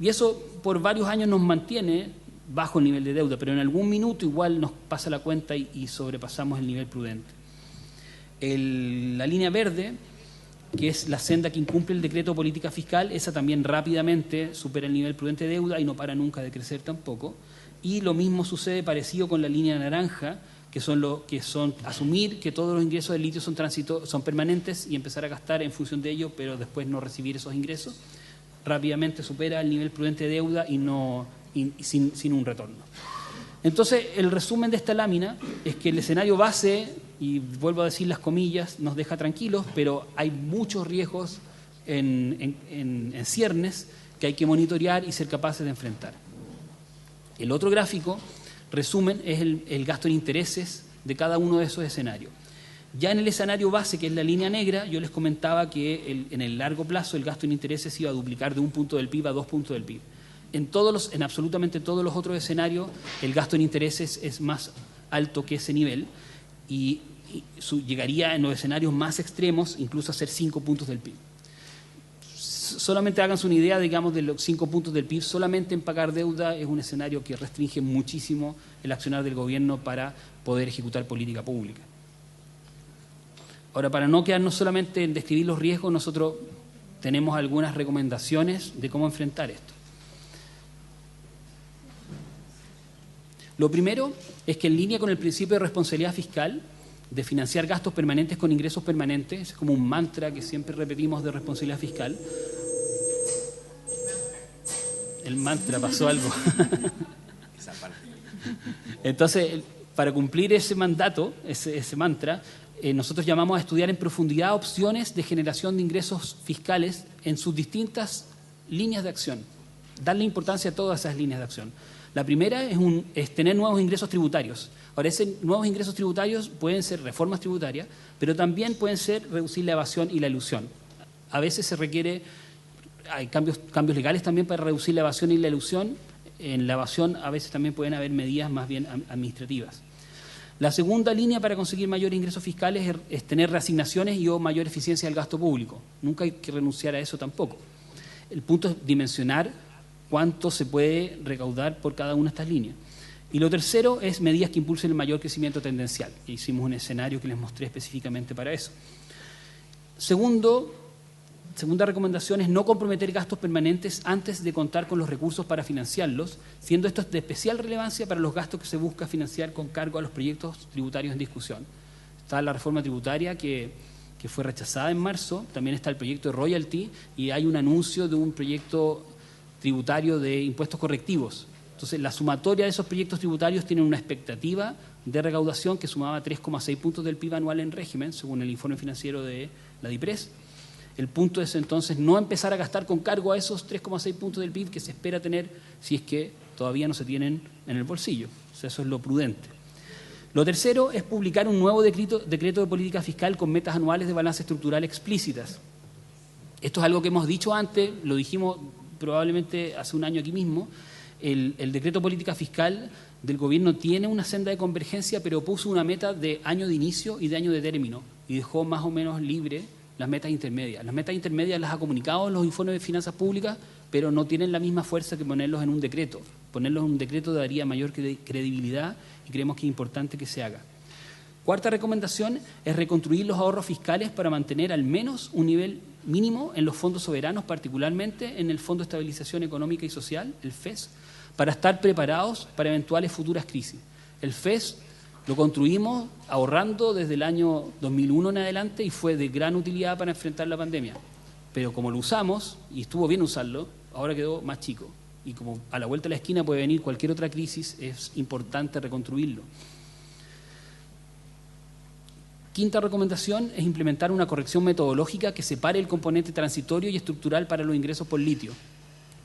y eso por varios años nos mantiene bajo el nivel de deuda, pero en algún minuto igual nos pasa la cuenta y sobrepasamos el nivel prudente. La línea verde, que es la senda que incumple el decreto de política fiscal, esa también rápidamente supera el nivel prudente de deuda y no para nunca de crecer tampoco. Y lo mismo sucede parecido con la línea naranja, que son asumir que todos los ingresos del litio son permanentes y empezar a gastar en función de ello, pero después no recibir esos ingresos. Rápidamente supera el nivel prudente de deuda sin un retorno. Entonces, el resumen de esta lámina es que el escenario base, y vuelvo a decir las comillas, nos deja tranquilos, pero hay muchos riesgos en ciernes que hay que monitorear y ser capaces de enfrentar. El otro gráfico, resumen, es el gasto en intereses de cada uno de esos escenarios. Ya en el escenario base, que es la línea negra, yo les comentaba que en el largo plazo el gasto en intereses iba a duplicar de 1 punto del PIB a 2 puntos del PIB. En absolutamente todos los otros escenarios, el gasto en intereses es más alto que ese nivel y llegaría en los escenarios más extremos incluso a ser 5 puntos del PIB. Solamente háganse una idea, digamos, de los 5 puntos del PIB. Solamente en pagar deuda es un escenario que restringe muchísimo el accionar del gobierno para poder ejecutar política pública. Ahora, para no quedarnos solamente en describir los riesgos, nosotros tenemos algunas recomendaciones de cómo enfrentar esto. Lo primero es que, en línea con el principio de responsabilidad fiscal, de financiar gastos permanentes con ingresos permanentes, es como un mantra que siempre repetimos de responsabilidad fiscal. El mantra, pasó algo. esa parte. Entonces, para cumplir ese mandato, ese mantra, nosotros llamamos a estudiar en profundidad opciones de generación de ingresos fiscales en sus distintas líneas de acción. Darle importancia a todas esas líneas de acción. La primera es tener nuevos ingresos tributarios. Ahora, esos nuevos ingresos tributarios pueden ser reformas tributarias, pero también pueden ser reducir la evasión y la elusión. A veces se requiere, hay cambios legales también para reducir la evasión y la elusión. En la evasión a veces también pueden haber medidas más bien administrativas. La segunda línea para conseguir mayores ingresos fiscales es tener reasignaciones y o mayor eficiencia del gasto público. Nunca hay que renunciar a eso tampoco. El punto es dimensionar cuánto se puede recaudar por cada una de estas líneas. Y lo tercero es medidas que impulsen el mayor crecimiento tendencial. Y hicimos un escenario que les mostré específicamente para eso. Segunda recomendación es no comprometer gastos permanentes antes de contar con los recursos para financiarlos, siendo esto de especial relevancia para los gastos que se busca financiar con cargo a los proyectos tributarios en discusión. Está la reforma tributaria que fue rechazada en marzo, también está el proyecto de royalty y hay un anuncio de un proyecto tributario de impuestos correctivos. Entonces, la sumatoria de esos proyectos tributarios tiene una expectativa de recaudación que sumaba 3,6 puntos del PIB anual en régimen, según el informe financiero de la DIPRES. El punto es entonces no empezar a gastar con cargo a esos 3,6 puntos del PIB que se espera tener si es que todavía no se tienen en el bolsillo. O sea, eso es lo prudente. Lo tercero es publicar un nuevo decreto de política fiscal con metas anuales de balance estructural explícitas. Esto es algo que hemos dicho antes, lo dijimos probablemente hace un año aquí mismo. El decreto de política fiscal del gobierno tiene una senda de convergencia, pero puso una meta de año de inicio y de año de término y dejó más o menos libre las metas intermedias. Las metas intermedias las ha comunicado en los informes de finanzas públicas, pero no tienen la misma fuerza que ponerlos en un decreto. Ponerlos en un decreto daría mayor credibilidad y creemos que es importante que se haga. Cuarta recomendación es reconstruir los ahorros fiscales para mantener al menos un nivel mínimo en los fondos soberanos, particularmente en el Fondo de Estabilización Económica y Social, el FES, para estar preparados para eventuales futuras crisis. El FES lo construimos ahorrando desde el año 2001 en adelante y fue de gran utilidad para enfrentar la pandemia. Pero como lo usamos, y estuvo bien usarlo, ahora quedó más chico. Y como a la vuelta de la esquina puede venir cualquier otra crisis, es importante reconstruirlo. Quinta recomendación es implementar una corrección metodológica que separe el componente transitorio y estructural para los ingresos por litio.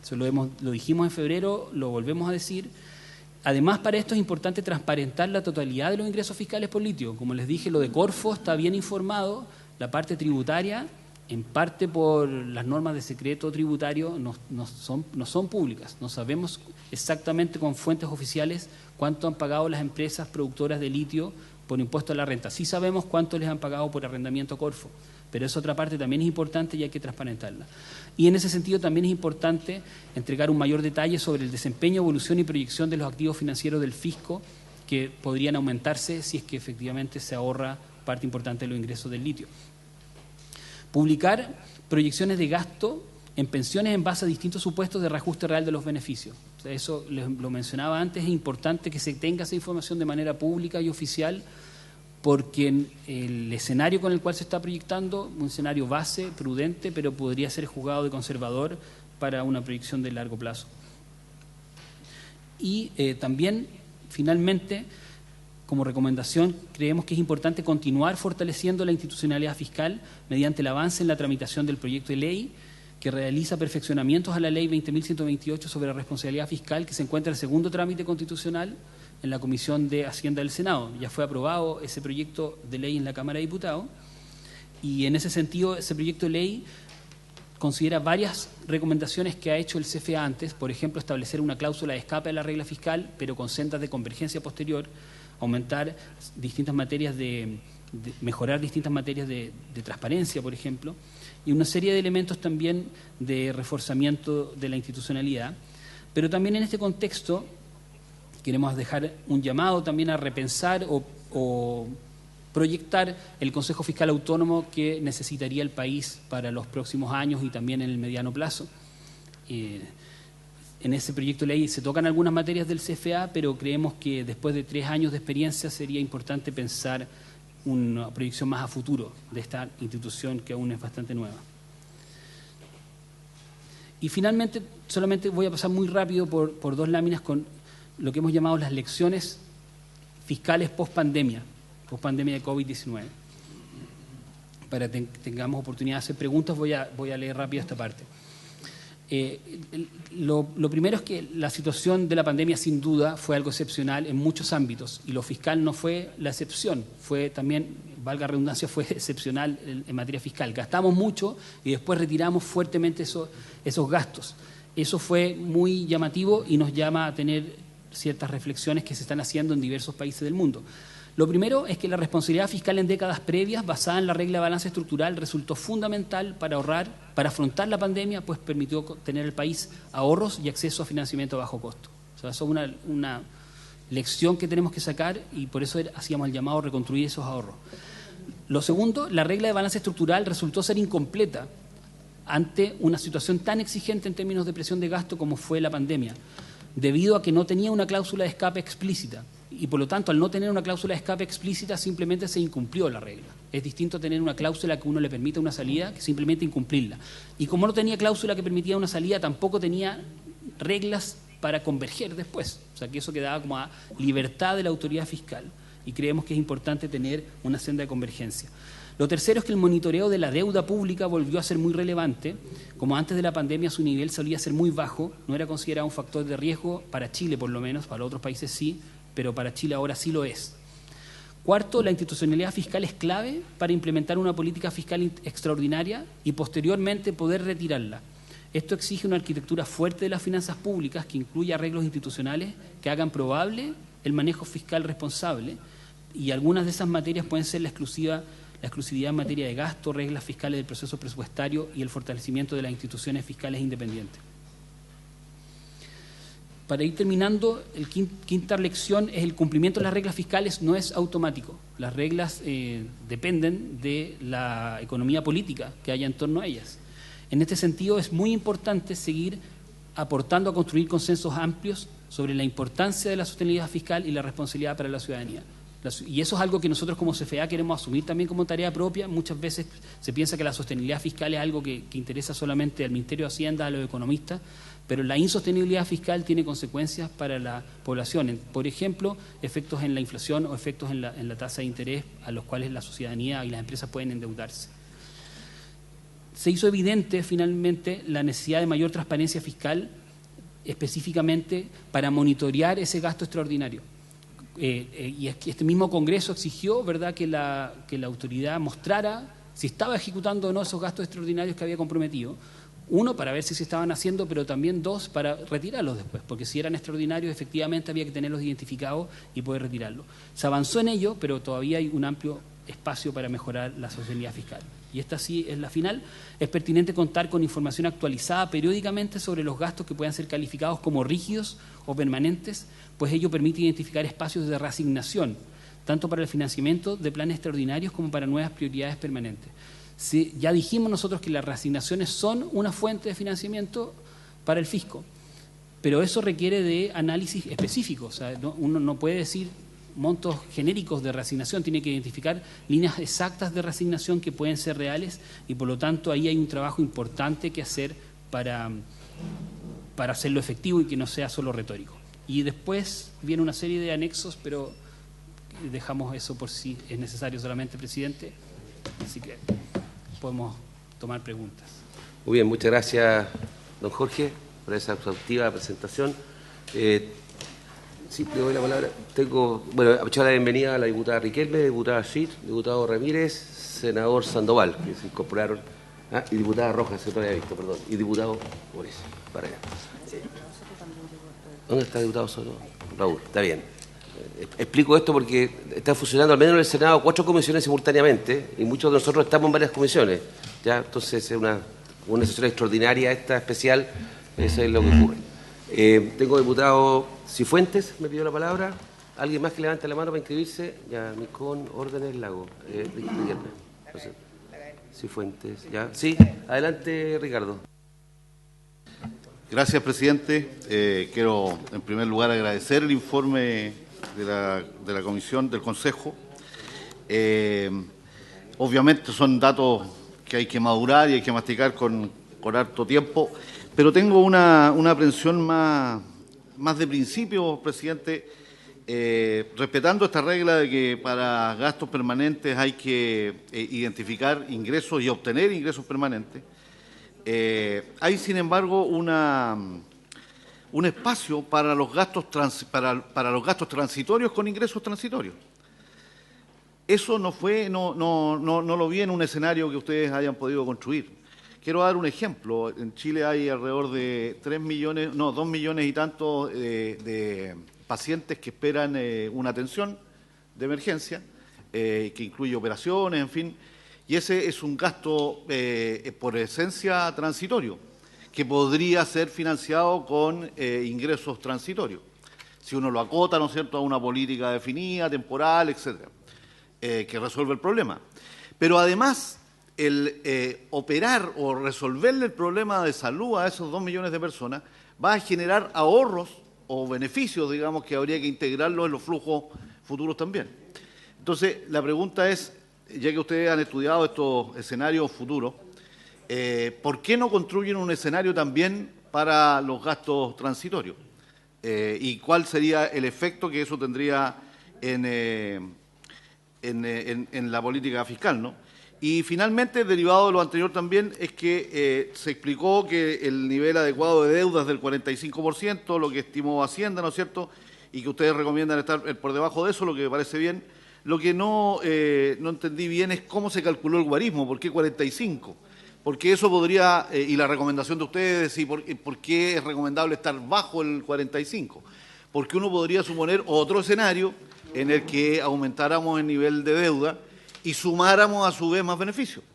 Eso lo dijimos en febrero, lo volvemos a decir. Además, para esto es importante transparentar la totalidad de los ingresos fiscales por litio. Como les dije, lo de Corfo está bien informado, la parte tributaria, en parte por las normas de secreto tributario, no son públicas. No sabemos exactamente con fuentes oficiales cuánto han pagado las empresas productoras de litio por impuesto a la renta. Sí sabemos cuánto les han pagado por arrendamiento a Corfo, pero esa otra parte también es importante y hay que transparentarla. Y en ese sentido también es importante entregar un mayor detalle sobre el desempeño, evolución y proyección de los activos financieros del fisco que podrían aumentarse si es que efectivamente se ahorra parte importante de los ingresos del litio. Publicar proyecciones de gasto en pensiones en base a distintos supuestos de reajuste real de los beneficios. O sea, eso lo mencionaba antes, es importante que se tenga esa información de manera pública y oficial porque el escenario con el cual se está proyectando, un escenario base, prudente, pero podría ser juzgado de conservador para una proyección de largo plazo. Y también, finalmente, como recomendación, creemos que es importante continuar fortaleciendo la institucionalidad fiscal mediante el avance en la tramitación del proyecto de ley que realiza perfeccionamientos a la Ley 20.128 sobre la responsabilidad fiscal, que se encuentra en el segundo trámite constitucional en la Comisión de Hacienda del Senado. Ya fue aprobado ese proyecto de ley en la Cámara de Diputados y en ese sentido ese proyecto de ley considera varias recomendaciones que ha hecho el CFA antes, por ejemplo, establecer una cláusula de escape a la regla fiscal, pero con sendas de convergencia posterior, aumentar distintas materias mejorar distintas materias de transparencia, por ejemplo, y una serie de elementos también de reforzamiento de la institucionalidad. Pero también en este contexto queremos dejar un llamado también a repensar o proyectar el Consejo Fiscal Autónomo que necesitaría el país para los próximos años y también en el mediano plazo. En ese proyecto de ley se tocan algunas materias del CFA, pero creemos que después de 3 años de experiencia sería importante pensar una proyección más a futuro de esta institución que aún es bastante nueva. Y finalmente, solamente voy a pasar muy rápido por 2 láminas con lo que hemos llamado las lecciones fiscales post-pandemia de COVID-19. Para que tengamos oportunidad de hacer preguntas, voy a leer rápido esta parte. Lo primero es que la situación de la pandemia sin duda fue algo excepcional en muchos ámbitos y lo fiscal no fue la excepción, fue también, valga redundancia, fue excepcional en materia fiscal. Gastamos mucho y después retiramos fuertemente esos gastos. Eso fue muy llamativo y nos llama a tener ciertas reflexiones que se están haciendo en diversos países del mundo. Lo primero es que la responsabilidad fiscal en décadas previas, basada en la regla de balance estructural, resultó fundamental para ahorrar, para afrontar la pandemia, pues permitió tener el país ahorros y acceso a financiamiento a bajo costo. O sea, eso es una lección que tenemos que sacar y por eso hacíamos el llamado a reconstruir esos ahorros. Lo segundo, la regla de balance estructural resultó ser incompleta ante una situación tan exigente en términos de presión de gasto como fue la pandemia, debido a que no tenía una cláusula de escape explícita. Y por lo tanto, al no tener una cláusula de escape explícita, simplemente se incumplió la regla. Es distinto tener una cláusula que uno le permita una salida que simplemente incumplirla. Y como no tenía cláusula que permitía una salida, tampoco tenía reglas para converger después. O sea, que eso quedaba como a libertad de la autoridad fiscal. Y creemos que es importante tener una senda de convergencia. Lo tercero es que el monitoreo de la deuda pública volvió a ser muy relevante. Como antes de la pandemia su nivel solía ser muy bajo, no era considerado un factor de riesgo para Chile por lo menos, para otros países sí, pero para Chile ahora sí lo es. Cuarto, la institucionalidad fiscal es clave para implementar una política fiscal extraordinaria y posteriormente poder retirarla. Esto exige una arquitectura fuerte de las finanzas públicas que incluya arreglos institucionales que hagan probable el manejo fiscal responsable y algunas de esas materias pueden ser la exclusividad en materia de gasto, reglas fiscales del proceso presupuestario y el fortalecimiento de las instituciones fiscales independientes. Para ir terminando, la quinta lección es el cumplimiento de las reglas fiscales no es automático. Las reglas dependen de la economía política que haya en torno a ellas. En este sentido, es muy importante seguir aportando a construir consensos amplios sobre la importancia de la sostenibilidad fiscal y la responsabilidad para la ciudadanía. Y eso es algo que nosotros como CFA queremos asumir también como tarea propia. Muchas veces se piensa que la sostenibilidad fiscal es algo que interesa solamente al Ministerio de Hacienda, a los economistas, pero la insostenibilidad fiscal tiene consecuencias para la población. Por ejemplo, efectos en la inflación o efectos en la tasa de interés a los cuales la ciudadanía y las empresas pueden endeudarse. Se hizo evidente finalmente la necesidad de mayor transparencia fiscal, específicamente para monitorear ese gasto extraordinario. Y es que este mismo Congreso exigió, ¿verdad?, que la autoridad mostrara si estaba ejecutando o no esos gastos extraordinarios que había comprometido. Uno, para ver si se estaban haciendo, pero también dos, para retirarlos después, porque si eran extraordinarios, efectivamente había que tenerlos identificados y poder retirarlos. Se avanzó en ello, pero todavía hay un amplio espacio para mejorar la sostenibilidad fiscal. Y esta sí es la final. Es pertinente contar con información actualizada periódicamente sobre los gastos que puedan ser calificados como rígidos o permanentes, pues ello permite identificar espacios de reasignación, tanto para el financiamiento de planes extraordinarios como para nuevas prioridades permanentes. Sí, ya dijimos nosotros que las reasignaciones son una fuente de financiamiento para el fisco, pero eso requiere de análisis específico. O sea, uno no puede decir montos genéricos de reasignación, tiene que identificar líneas exactas de reasignación que pueden ser reales y por lo tanto ahí hay un trabajo importante que hacer para hacerlo efectivo y que no sea solo retórico. Y después viene una serie de anexos, pero dejamos eso por si es necesario solamente, presidente. Así que podemos tomar preguntas. Muy bien, muchas gracias, don Jorge, por esa exhaustiva presentación. Sí, le doy la palabra. Aprovecho la bienvenida a la diputada Riquelme, diputada Schitt, diputado Ramírez, senador Sandoval, que se incorporaron, y diputada Rojas, se lo había visto, perdón, y diputado Boris, para allá. ¿Dónde está el diputado solo? Raúl, está bien. Explico esto porque están funcionando al menos en el Senado 4 comisiones simultáneamente y muchos de nosotros estamos en varias comisiones. ¿Ya? Entonces es una sesión extraordinaria esta especial, eso es lo que ocurre. Tengo diputado Cifuentes, me pidió la palabra. ¿Alguien más que levante la mano para inscribirse? Ya, con órdenes Lago. Cifuentes, ya. Sí, adelante, Ricardo. Gracias, presidente. Quiero, en primer lugar, agradecer el informe de la Comisión del Consejo. Obviamente son datos que hay que madurar y hay que masticar con harto tiempo, pero tengo una aprensión más más de principio, presidente, respetando esta regla de que para gastos permanentes hay que identificar ingresos y obtener ingresos permanentes, hay, sin embargo, un espacio para los gastos para los gastos transitorios con ingresos transitorios. Eso no lo vi en un escenario que ustedes hayan podido construir. Quiero dar un ejemplo. En Chile hay alrededor de 2 millones y tantos de pacientes que esperan una atención de emergencia, que incluye operaciones, en fin, y ese es un gasto por esencia transitorio, que podría ser financiado con ingresos transitorios, si uno lo acota, ¿no es cierto?, a una política definida, temporal, etcétera, que resuelve el problema. Pero además, el operar o resolverle el problema de salud a esos 2 millones de personas va a generar ahorros o beneficios, digamos, que habría que integrarlos en los flujos futuros también. Entonces, la pregunta es, ya que ustedes han estudiado estos escenarios futuros, ¿por qué no construyen un escenario también para los gastos transitorios? ¿Y cuál sería el efecto que eso tendría en la política fiscal, ¿no? Y finalmente, derivado de lo anterior también, es que se explicó que el nivel adecuado de deuda es del 45%, lo que estimó Hacienda, ¿no es cierto?, y que ustedes recomiendan estar por debajo de eso, lo que me parece bien. Lo que no entendí bien es cómo se calculó el guarismo, ¿por qué 45? Porque eso podría, y la recomendación de ustedes, y por qué es recomendable estar bajo el 45. Porque uno podría suponer otro escenario en el que aumentáramos el nivel de deuda y sumáramos a su vez más beneficios.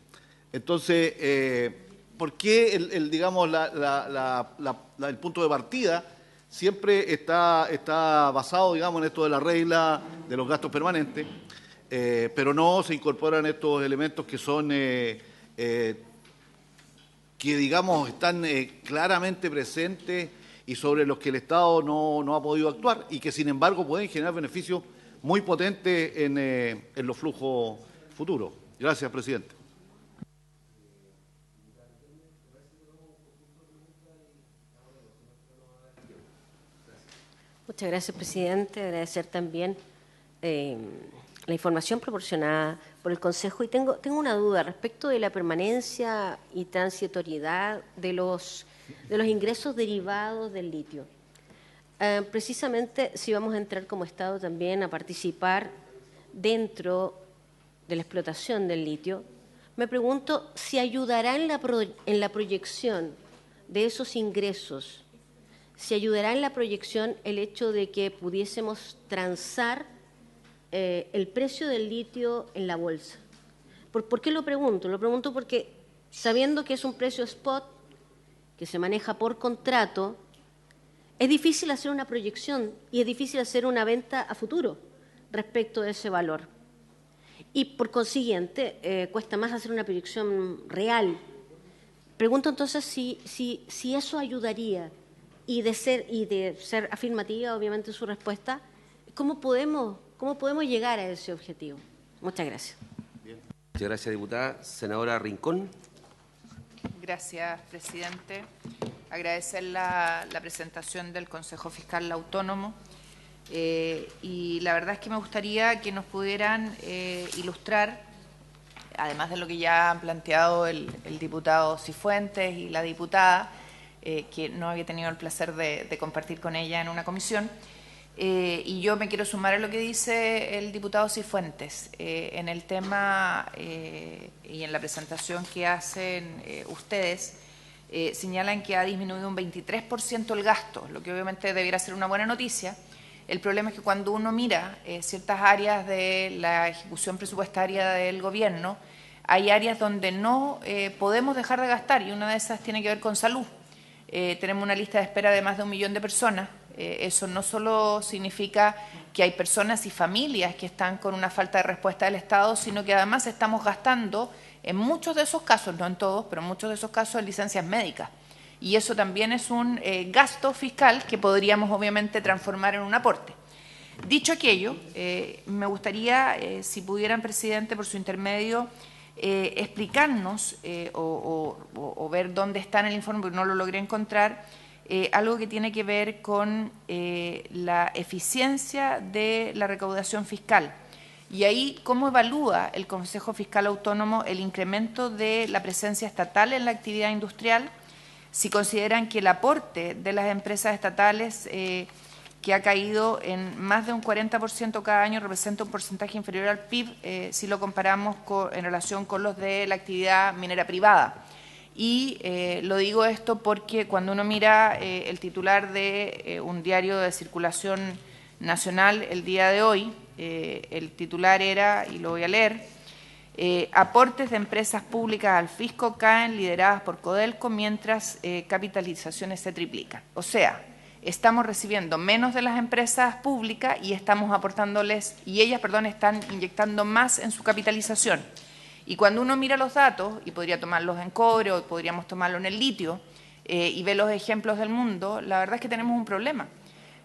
Entonces, ¿por qué digamos, el punto de partida siempre está basado, digamos, en esto de la regla de los gastos permanentes, pero no se incorporan estos elementos que son, que digamos, están claramente presentes y sobre los que el Estado no ha podido actuar y que, sin embargo, pueden generar beneficios muy potentes en los flujos futuros? Gracias, presidente. Muchas gracias, presidente. Agradecer también la información proporcionada por el Consejo. Y tengo una duda respecto de la permanencia y transitoriedad de los ingresos derivados del litio. Precisamente, si vamos a entrar como Estado también a participar dentro de la explotación del litio, me pregunto si ayudará en la proyección de esos ingresos, si ayudará en la proyección el hecho de que pudiésemos transar el precio del litio en la bolsa. ¿Por qué lo pregunto? Lo pregunto porque, sabiendo que es un precio spot, que se maneja por contrato, es difícil hacer una proyección y es difícil hacer una venta a futuro respecto de ese valor. Y, por consiguiente, cuesta más hacer una proyección real. Pregunto entonces si eso ayudaría y de ser afirmativa, obviamente, su respuesta, ¿cómo podemos llegar a ese objetivo? Muchas gracias. Bien. Muchas gracias, diputada. Senadora Rincón. Gracias, presidente. Agradecer la presentación del Consejo Fiscal Autónomo. Y la verdad es que me gustaría que nos pudieran ilustrar, además de lo que ya han planteado el diputado Cifuentes y la diputada, que no había tenido el placer de compartir con ella en una comisión, y yo me quiero sumar a lo que dice el diputado Cifuentes en el tema y en la presentación que hacen ustedes. Señalan que ha disminuido un 23% el gasto, lo que obviamente debiera ser una buena noticia. El problema es que cuando uno mira ciertas áreas de la ejecución presupuestaria del gobierno, hay áreas donde no podemos dejar de gastar, y una de esas tiene que ver con salud. Tenemos una lista de espera de más de 1 millón de personas. Eso no solo significa que hay personas y familias que están con una falta de respuesta del Estado, sino que además estamos gastando en muchos de esos casos, no en todos, pero en muchos de esos casos, en licencias médicas. Y eso también es un gasto fiscal que podríamos obviamente transformar en un aporte. Dicho aquello, me gustaría, si pudieran, presidente, por su intermedio, explicarnos o ver dónde está en el informe, porque no lo logré encontrar, algo que tiene que ver con la eficiencia de la recaudación fiscal. Y ahí, ¿cómo evalúa el Consejo Fiscal Autónomo el incremento de la presencia estatal en la actividad industrial? Si consideran que el aporte de las empresas estatales, que ha caído en más de un 40% cada año, representa un porcentaje inferior al PIB, si lo comparamos en relación con los de la actividad minera privada. Y lo digo esto porque cuando uno mira el titular de un diario de circulación nacional el día de hoy, el titular era, y lo voy a leer, aportes de empresas públicas al fisco caen lideradas por Codelco mientras capitalizaciones se triplican. O sea, estamos recibiendo menos de las empresas públicas y estamos aportándoles, y ellas, perdón, están inyectando más en su capitalización. Y cuando uno mira los datos, y podría tomarlos en cobre o podríamos tomarlo en el litio, y ve los ejemplos del mundo, la verdad es que tenemos un problema,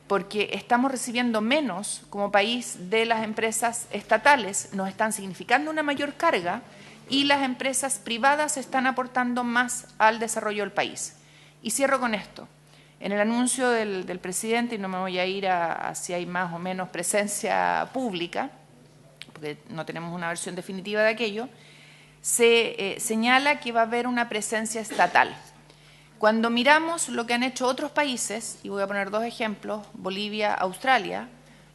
porque estamos recibiendo menos como país de las empresas estatales, nos están significando una mayor carga, y las empresas privadas están aportando más al desarrollo del país. Y cierro con esto. En el anuncio del presidente, y no me voy a ir a si hay más o menos presencia pública, porque no tenemos una versión definitiva de aquello, se señala que va a haber una presencia estatal. Cuando miramos lo que han hecho otros países, y voy a poner dos ejemplos, Bolivia, Australia,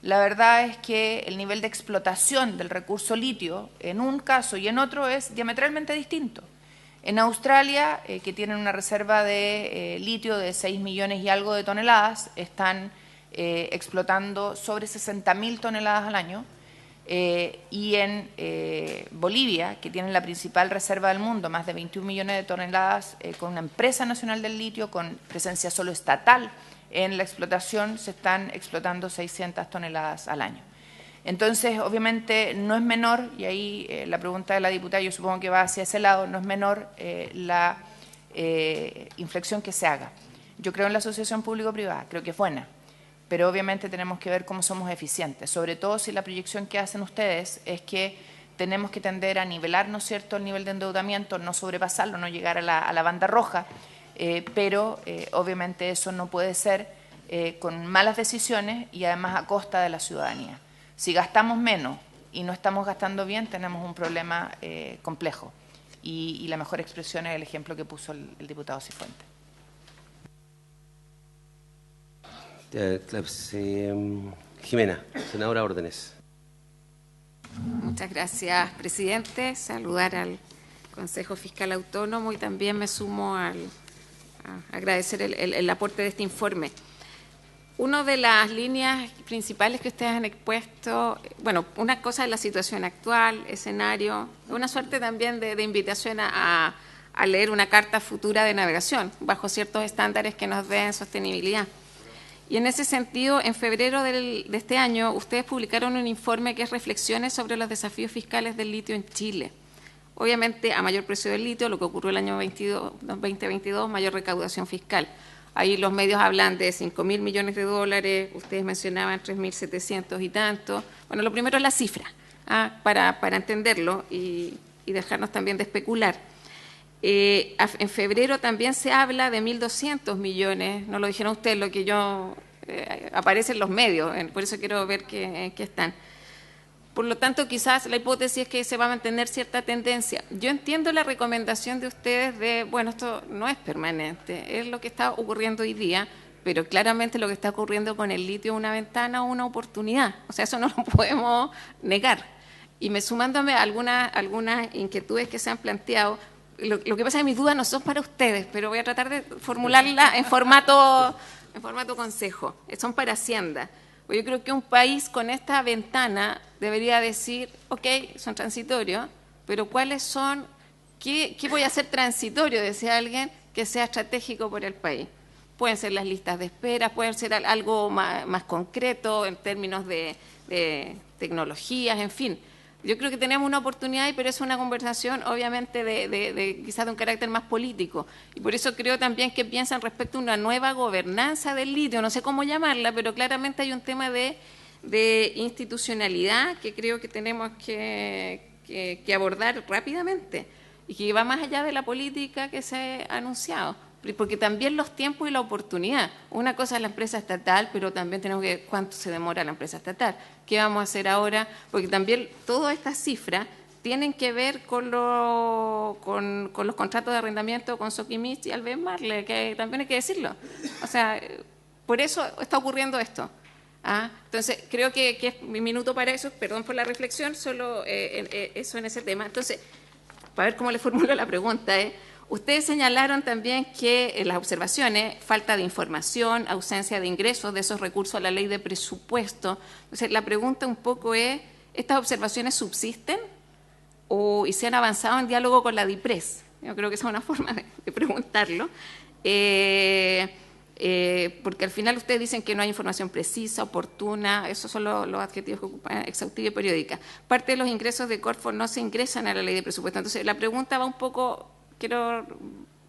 la verdad es que el nivel de explotación del recurso litio en un caso y en otro es diametralmente distinto. En Australia, que tienen una reserva de litio de 6 millones y algo de toneladas, están explotando sobre 60.000 toneladas al año. Y en Bolivia, que tienen la principal reserva del mundo, más de 21 millones de toneladas, con una empresa nacional del litio, con presencia solo estatal en la explotación, se están explotando 600 toneladas al año. Entonces, obviamente, no es menor, y ahí la pregunta de la diputada yo supongo que va hacia ese lado, no es menor la inflexión que se haga. Yo creo en la asociación público-privada, creo que es buena, pero obviamente tenemos que ver cómo somos eficientes, sobre todo si la proyección que hacen ustedes es que tenemos que tender a nivelar, ¿no es cierto?, el nivel de endeudamiento, no sobrepasarlo, no llegar a la banda roja, pero obviamente eso no puede ser con malas decisiones y además a costa de la ciudadanía. Si gastamos menos y no estamos gastando bien, tenemos un problema complejo, y la mejor expresión es el ejemplo que puso el diputado Cifuentes. Jimena, senadora Órdenes. Muchas gracias, presidente. Saludar al Consejo Fiscal Autónomo y también me sumo a agradecer el aporte de este informe. Una de las líneas principales que ustedes han expuesto, bueno, una cosa es la situación actual, escenario, una suerte también de invitación a leer una carta futura de navegación bajo ciertos estándares que nos den sostenibilidad. Y en ese sentido, en febrero de este año, ustedes publicaron un informe que es Reflexiones sobre los desafíos fiscales del litio en Chile. Obviamente, a mayor precio del litio, lo que ocurrió el año 2022, mayor recaudación fiscal. Ahí los medios hablan de 5.000 millones de dólares, ustedes mencionaban 3.700 y tanto. Bueno, lo primero es la cifra, para entenderlo y dejarnos también de especular. En febrero también se habla de 1.200 millones, no lo dijeron ustedes, lo que yo aparece en los medios, por eso quiero ver qué están. Por lo tanto, quizás la hipótesis es que se va a mantener cierta tendencia. Yo entiendo la recomendación de ustedes de, bueno, esto no es permanente, es lo que está ocurriendo hoy día, pero claramente lo que está ocurriendo con el litio es una ventana o una oportunidad, o sea, eso no lo podemos negar. Y sumándome a algunas inquietudes que se han planteado, lo que pasa es que mis dudas no son para ustedes, pero voy a tratar de formularla en formato consejo, son para Hacienda. Yo creo que un país con esta ventana debería decir, ok, son transitorios, pero ¿cuáles son, qué voy a hacer transitorio, decía alguien, que sea estratégico por el país? Pueden ser las listas de espera, pueden ser algo más concreto en términos de tecnologías, en fin. Yo creo que tenemos una oportunidad, pero es una conversación obviamente quizás de un carácter más político. Y por eso creo también que piensan respecto a una nueva gobernanza del litio, no sé cómo llamarla, pero claramente hay un tema de institucionalidad que creo que tenemos que abordar rápidamente y que va más allá de la política que se ha anunciado. porque también los tiempos y la oportunidad. Una cosa es la empresa estatal, pero también tenemos que ver cuánto se demora la empresa estatal. ¿Qué vamos a hacer ahora? Porque también todas estas cifras tienen que ver con los contratos de arrendamiento con Sokimich y Alves Marle, que también hay que decirlo. O sea, por eso está ocurriendo esto. Entonces, creo que es mi minuto para eso, perdón por la reflexión, solo eso en ese tema. Entonces, para ver cómo le formulo la pregunta, ustedes señalaron también que en las observaciones, falta de información, ausencia de ingresos de esos recursos a la ley de presupuesto. Entonces, la pregunta un poco es, ¿estas observaciones subsisten y se han avanzado en diálogo con la DIPRES? Yo creo que esa es una forma de preguntarlo. Porque al final ustedes dicen que no hay información precisa, oportuna, esos son los adjetivos que ocupan, exhaustiva y periódica. Parte de los ingresos de Corfo no se ingresan a la ley de presupuesto. Entonces, la pregunta va un poco, quiero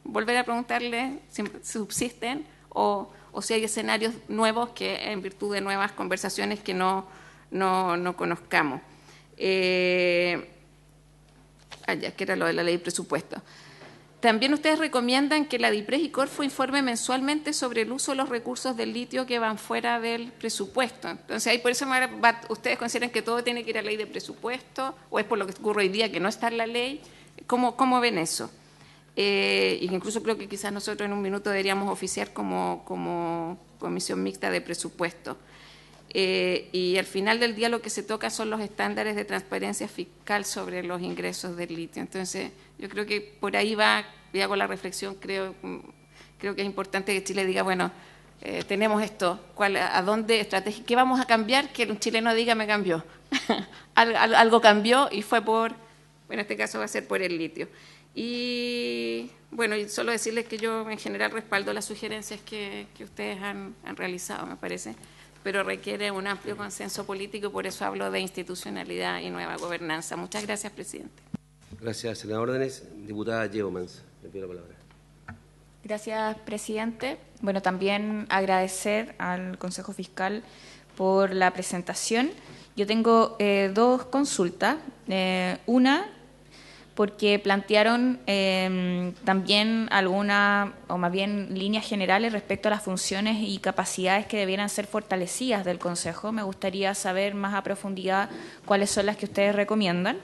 volver a preguntarle si subsisten o si hay escenarios nuevos que en virtud de nuevas conversaciones que no conozcamos. Ya que era lo de la ley de presupuesto. También ustedes recomiendan que la DIPRES y Corfo informe mensualmente sobre el uso de los recursos del litio que van fuera del presupuesto. Entonces, ahí por eso ustedes consideran que todo tiene que ir a la ley de presupuesto, o es por lo que ocurre hoy día que no está en la ley. ¿Cómo ven eso? Y que incluso creo que quizás nosotros en un minuto deberíamos oficiar como comisión mixta de presupuesto. Y al final del día lo que se toca son los estándares de transparencia fiscal sobre los ingresos del litio. Entonces, yo creo que por ahí va, y hago la reflexión, creo que es importante que Chile diga, bueno, tenemos esto, ¿a dónde estrategia? ¿Qué vamos a cambiar? Que un chileno diga, me cambió. Algo cambió y fue bueno, en este caso va a ser por el litio. Y bueno, y solo decirles que yo en general respaldo las sugerencias que ustedes han realizado, me parece, pero requiere un amplio consenso político y por eso hablo de institucionalidad y nueva gobernanza. Muchas gracias, presidente. Gracias, senador Órdenes. Diputada Yeomans, le pido la palabra. Gracias, presidente. Bueno, también agradecer al Consejo Fiscal por la presentación. Yo tengo dos consultas. Una, porque plantearon también algunas, o más bien líneas generales respecto a las funciones y capacidades que debieran ser fortalecidas del Consejo. Me gustaría saber más a profundidad cuáles son las que ustedes recomiendan.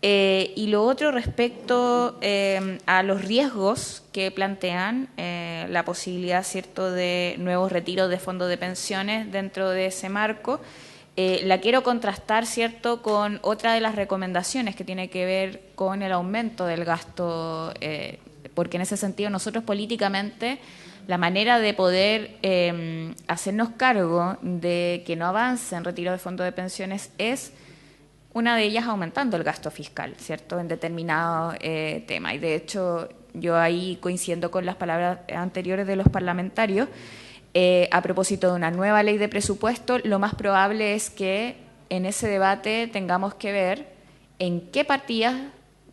Y lo otro respecto a los riesgos que plantean, la posibilidad, ¿cierto?, de nuevos retiros de fondos de pensiones dentro de ese marco. La quiero contrastar, ¿cierto?, con otra de las recomendaciones que tiene que ver con el aumento del gasto, porque en ese sentido nosotros políticamente la manera de poder hacernos cargo de que no avance en retiro de fondos de pensiones es una de ellas aumentando el gasto fiscal, ¿cierto?, en determinado tema. Y de hecho yo ahí coincido con las palabras anteriores de los parlamentarios. A propósito de una nueva ley de presupuesto, lo más probable es que en ese debate tengamos que ver en qué partidas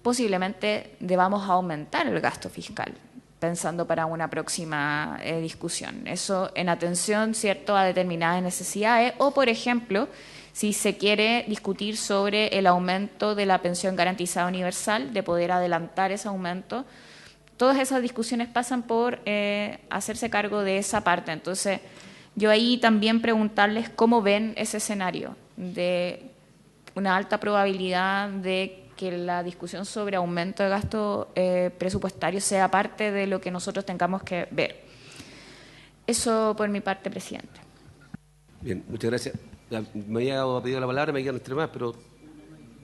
posiblemente debamos aumentar el gasto fiscal, pensando para una próxima discusión. Eso en atención, ¿cierto?, a determinadas necesidades o, por ejemplo, si se quiere discutir sobre el aumento de la pensión garantizada universal, de poder adelantar ese aumento. Todas esas discusiones pasan por hacerse cargo de esa parte. Entonces, yo ahí también preguntarles cómo ven ese escenario de una alta probabilidad de que la discusión sobre aumento de gasto presupuestario sea parte de lo que nosotros tengamos que ver. Eso por mi parte, presidente. Bien, muchas gracias. Me había pedido la palabra, me quedan 3 más, pero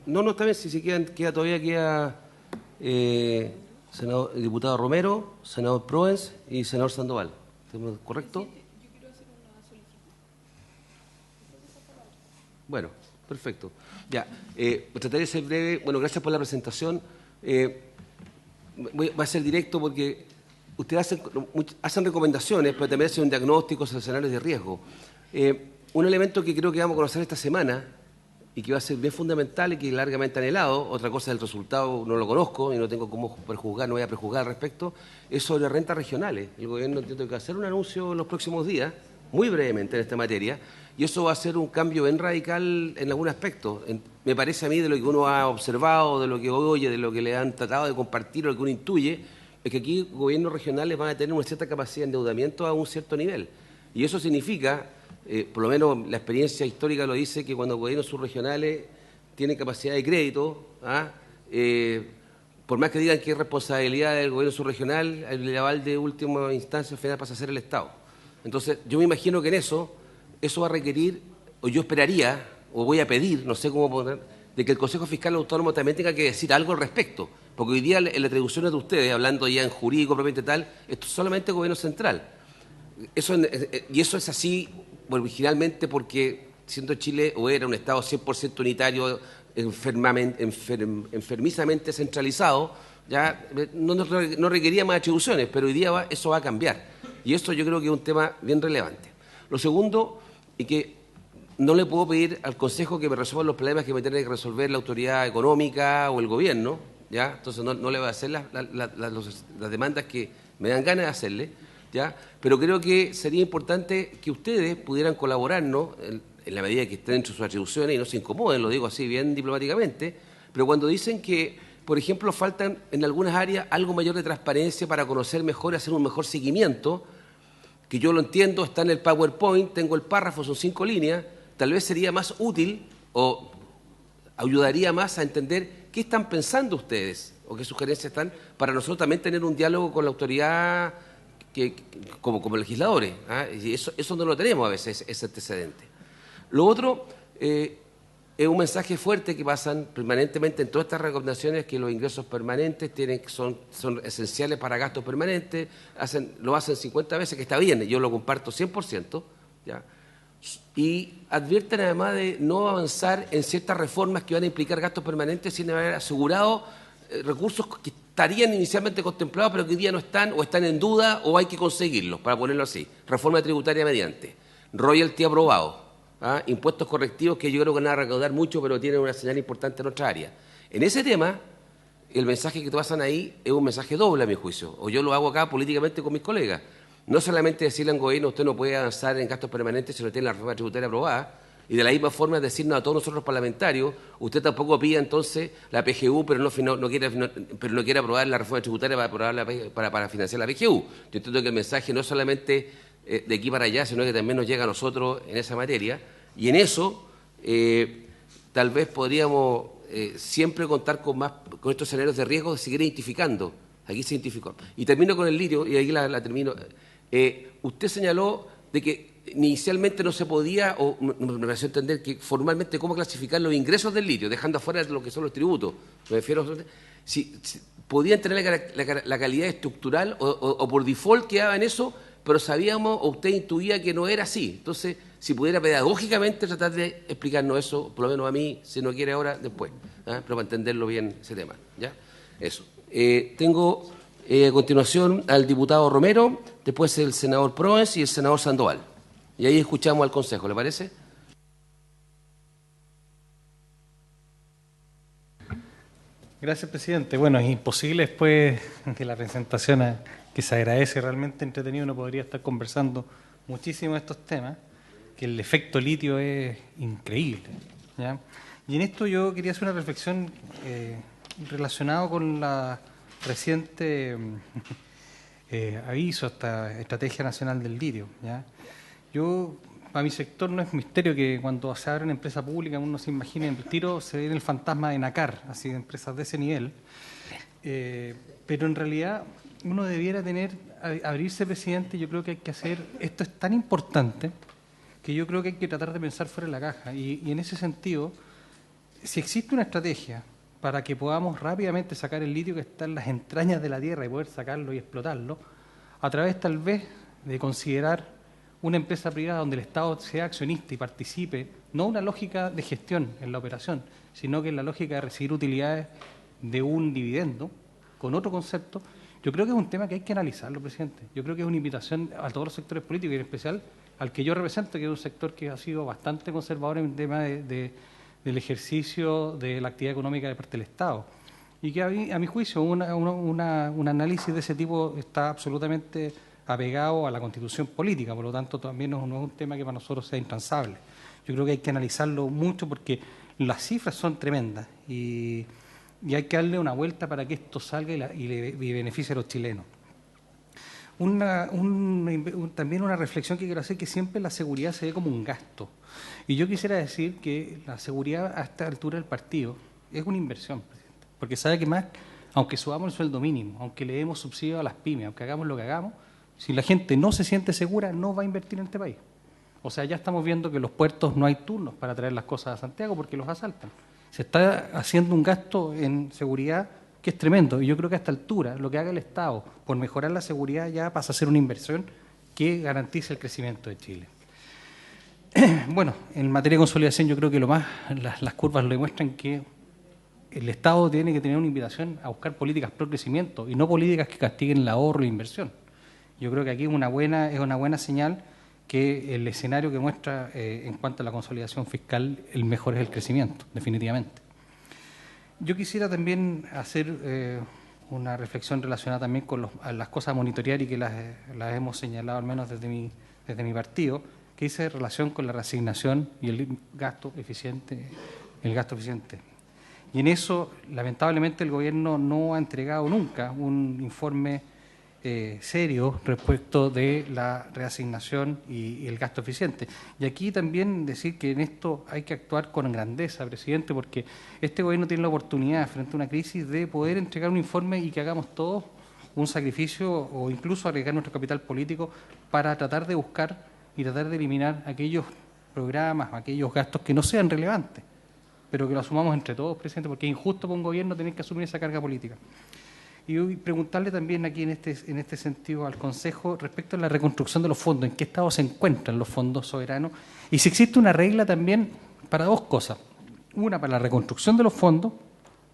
no está bien, si todavía queda senador, diputado Romero, senador Proens y senador Sandoval. ¿Correcto? Yo quiero hacer una solicitud. Bueno, perfecto. Ya, trataré de ser breve. Bueno, gracias por la presentación. Va a ser directo porque ustedes hacen recomendaciones, pero también hacen un diagnóstico de escenarios de riesgo. Un elemento que creo que vamos a conocer esta semana y que va a ser bien fundamental y que es largamente anhelado, otra cosa del resultado no lo conozco y no tengo cómo prejuzgar, no voy a prejuzgar al respecto, es sobre rentas regionales. El gobierno tiene que hacer un anuncio en los próximos días, muy brevemente en esta materia, y eso va a ser un cambio bien radical en algún aspecto. Me parece a mí, de lo que uno ha observado, de lo que oye, de lo que le han tratado de compartir, o lo que uno intuye, es que aquí gobiernos regionales van a tener una cierta capacidad de endeudamiento a un cierto nivel. Y eso significa, por lo menos la experiencia histórica lo dice, que cuando gobiernos subregionales tienen capacidad de crédito, por más que digan que es responsabilidad del gobierno subregional, el aval de última instancia al final pasa a ser el Estado. Entonces, yo me imagino que en eso va a requerir, o yo esperaría, o voy a pedir, no sé cómo poner, de que el Consejo Fiscal Autónomo también tenga que decir algo al respecto. Porque hoy día en las atribuciones de ustedes, hablando ya en jurídico propiamente tal, esto es solamente gobierno central. Y eso es así, bueno, originalmente porque siendo Chile o era un Estado 100% unitario, enfermizamente centralizado, ya no requería más atribuciones, pero hoy día eso va a cambiar. Y esto yo creo que es un tema bien relevante. Lo segundo, y que no le puedo pedir al Consejo que me resuelva los problemas que me tiene que resolver la autoridad económica o el gobierno, ¿ya? Entonces no le voy a hacer las demandas que me dan ganas de hacerle, ¿ya? Pero creo que sería importante que ustedes pudieran colaborarnos en la medida que estén dentro de sus atribuciones y no se incomoden, lo digo así bien diplomáticamente, pero cuando dicen que, por ejemplo, faltan en algunas áreas algo mayor de transparencia para conocer mejor y hacer un mejor seguimiento, que yo lo entiendo, está en el PowerPoint, tengo el párrafo, son 5 líneas, tal vez sería más útil o ayudaría más a entender qué están pensando ustedes o qué sugerencias están para nosotros también tener un diálogo con la autoridad como legisladores. Y eso no lo tenemos a veces, ese antecedente. Lo otro es un mensaje fuerte que pasan permanentemente en todas estas recomendaciones, que los ingresos permanentes son esenciales para gastos permanentes, lo hacen 50 veces, que está bien, yo lo comparto 100%, ¿ya? Y advierten además de no avanzar en ciertas reformas que van a implicar gastos permanentes sin haber asegurado recursos que estarían inicialmente contemplados pero que hoy día no están o están en duda o hay que conseguirlos, para ponerlo así. Reforma tributaria mediante, royalty aprobado, impuestos correctivos que yo creo que van a recaudar mucho pero tienen una señal importante en otra área. En ese tema, el mensaje que te pasan ahí es un mensaje doble a mi juicio, o yo lo hago acá políticamente con mis colegas. No solamente decirle al gobierno usted no puede avanzar en gastos permanentes si no tiene la reforma tributaria aprobada, y de la misma forma decirnos a todos nosotros los parlamentarios, usted tampoco pida entonces la PGU, pero no quiere aprobar la reforma tributaria para financiar la PGU. Yo entiendo que el mensaje no es solamente de aquí para allá, sino que también nos llega a nosotros en esa materia, y en eso tal vez podríamos siempre contar con estos escenarios de riesgo de seguir identificando. Aquí se identificó. Y termino con el litio, y ahí la termino. Usted señaló de que inicialmente no se podía, o me pareció entender que formalmente cómo clasificar los ingresos del litio, dejando afuera lo que son los tributos. Me refiero si podían tener la calidad estructural o por default quedaba en eso, pero sabíamos o usted intuía que no era así. Entonces, si pudiera pedagógicamente tratar de explicarnos eso, por lo menos a mí, si no quiere ahora, después, pero para entenderlo bien ese tema. ¿Ya? Eso. Tengo a continuación al diputado Romero, después el senador Proes y el senador Sandoval. Y ahí escuchamos al Consejo, ¿le parece? Gracias, presidente. Bueno, es imposible después de la presentación, que se agradece, realmente entretenido, uno podría estar conversando muchísimo de estos temas, que el efecto litio es increíble, ¿ya? Y en esto yo quería hacer una reflexión relacionado con la reciente aviso a esta Estrategia Nacional del Litio, ¿ya? Para mi sector no es misterio que cuando se abre una empresa pública uno se imagina en el tiro, se viene el fantasma de Nacar, así de empresas de ese nivel, pero en realidad uno debiera abrirse, presidente. Yo creo que hay que hacer, esto es tan importante que yo creo que hay que tratar de pensar fuera de la caja, y en ese sentido, si existe una estrategia para que podamos rápidamente sacar el litio que está en las entrañas de la Tierra y poder sacarlo y explotarlo, a través tal vez de considerar una empresa privada donde el Estado sea accionista y participe, no una lógica de gestión en la operación, sino que en la lógica de recibir utilidades de un dividendo, con otro concepto, yo creo que es un tema que hay que analizarlo, presidente. Yo creo que es una invitación a todos los sectores políticos, y en especial al que yo represento, que es un sector que ha sido bastante conservador en el tema del ejercicio de la actividad económica de parte del Estado. Y que a mi juicio un análisis de ese tipo está absolutamente apegado a la Constitución política, por lo tanto también no es un tema que para nosotros sea intransable. Yo creo que hay que analizarlo mucho porque las cifras son tremendas y y hay que darle una vuelta para que esto salga y beneficie a los chilenos. También una reflexión que quiero hacer, que siempre la seguridad se ve como un gasto. Y yo quisiera decir que la seguridad a esta altura del partido es una inversión, presidente, porque sabe que más, aunque subamos el sueldo mínimo, aunque le demos subsidio a las pymes, aunque hagamos lo que hagamos, si la gente no se siente segura, no va a invertir en este país. O sea, ya estamos viendo que en los puertos no hay turnos para traer las cosas a Santiago porque los asaltan. Se está haciendo un gasto en seguridad que es tremendo, y yo creo que a esta altura lo que haga el Estado por mejorar la seguridad ya pasa a ser una inversión que garantice el crecimiento de Chile. Bueno, en materia de consolidación yo creo que las curvas lo demuestran, que el Estado tiene que tener una invitación a buscar políticas pro crecimiento y no políticas que castiguen el ahorro e la inversión. Yo creo que aquí es una buena señal que el escenario que muestra en cuanto a la consolidación fiscal, el mejor es el crecimiento, definitivamente. Yo quisiera también hacer una reflexión relacionada también con las cosas a monitorear, y que las hemos señalado al menos desde mi partido, que dice relación con la reasignación y el gasto eficiente. Y en eso, lamentablemente, el Gobierno no ha entregado nunca un informe serio respecto de la reasignación y el gasto eficiente. Y aquí también decir que en esto hay que actuar con grandeza, presidente, porque este Gobierno tiene la oportunidad, frente a una crisis, de poder entregar un informe y que hagamos todos un sacrificio o incluso arriesgar nuestro capital político para tratar de buscar y tratar de eliminar aquellos programas, aquellos gastos que no sean relevantes, pero que lo asumamos entre todos, presidente, porque es injusto para un Gobierno tener que asumir esa carga política. Y preguntarle también aquí en este sentido al Consejo respecto a la reconstrucción de los fondos, en qué estado se encuentran los fondos soberanos, y si existe una regla también para dos cosas. Una, para la reconstrucción de los fondos,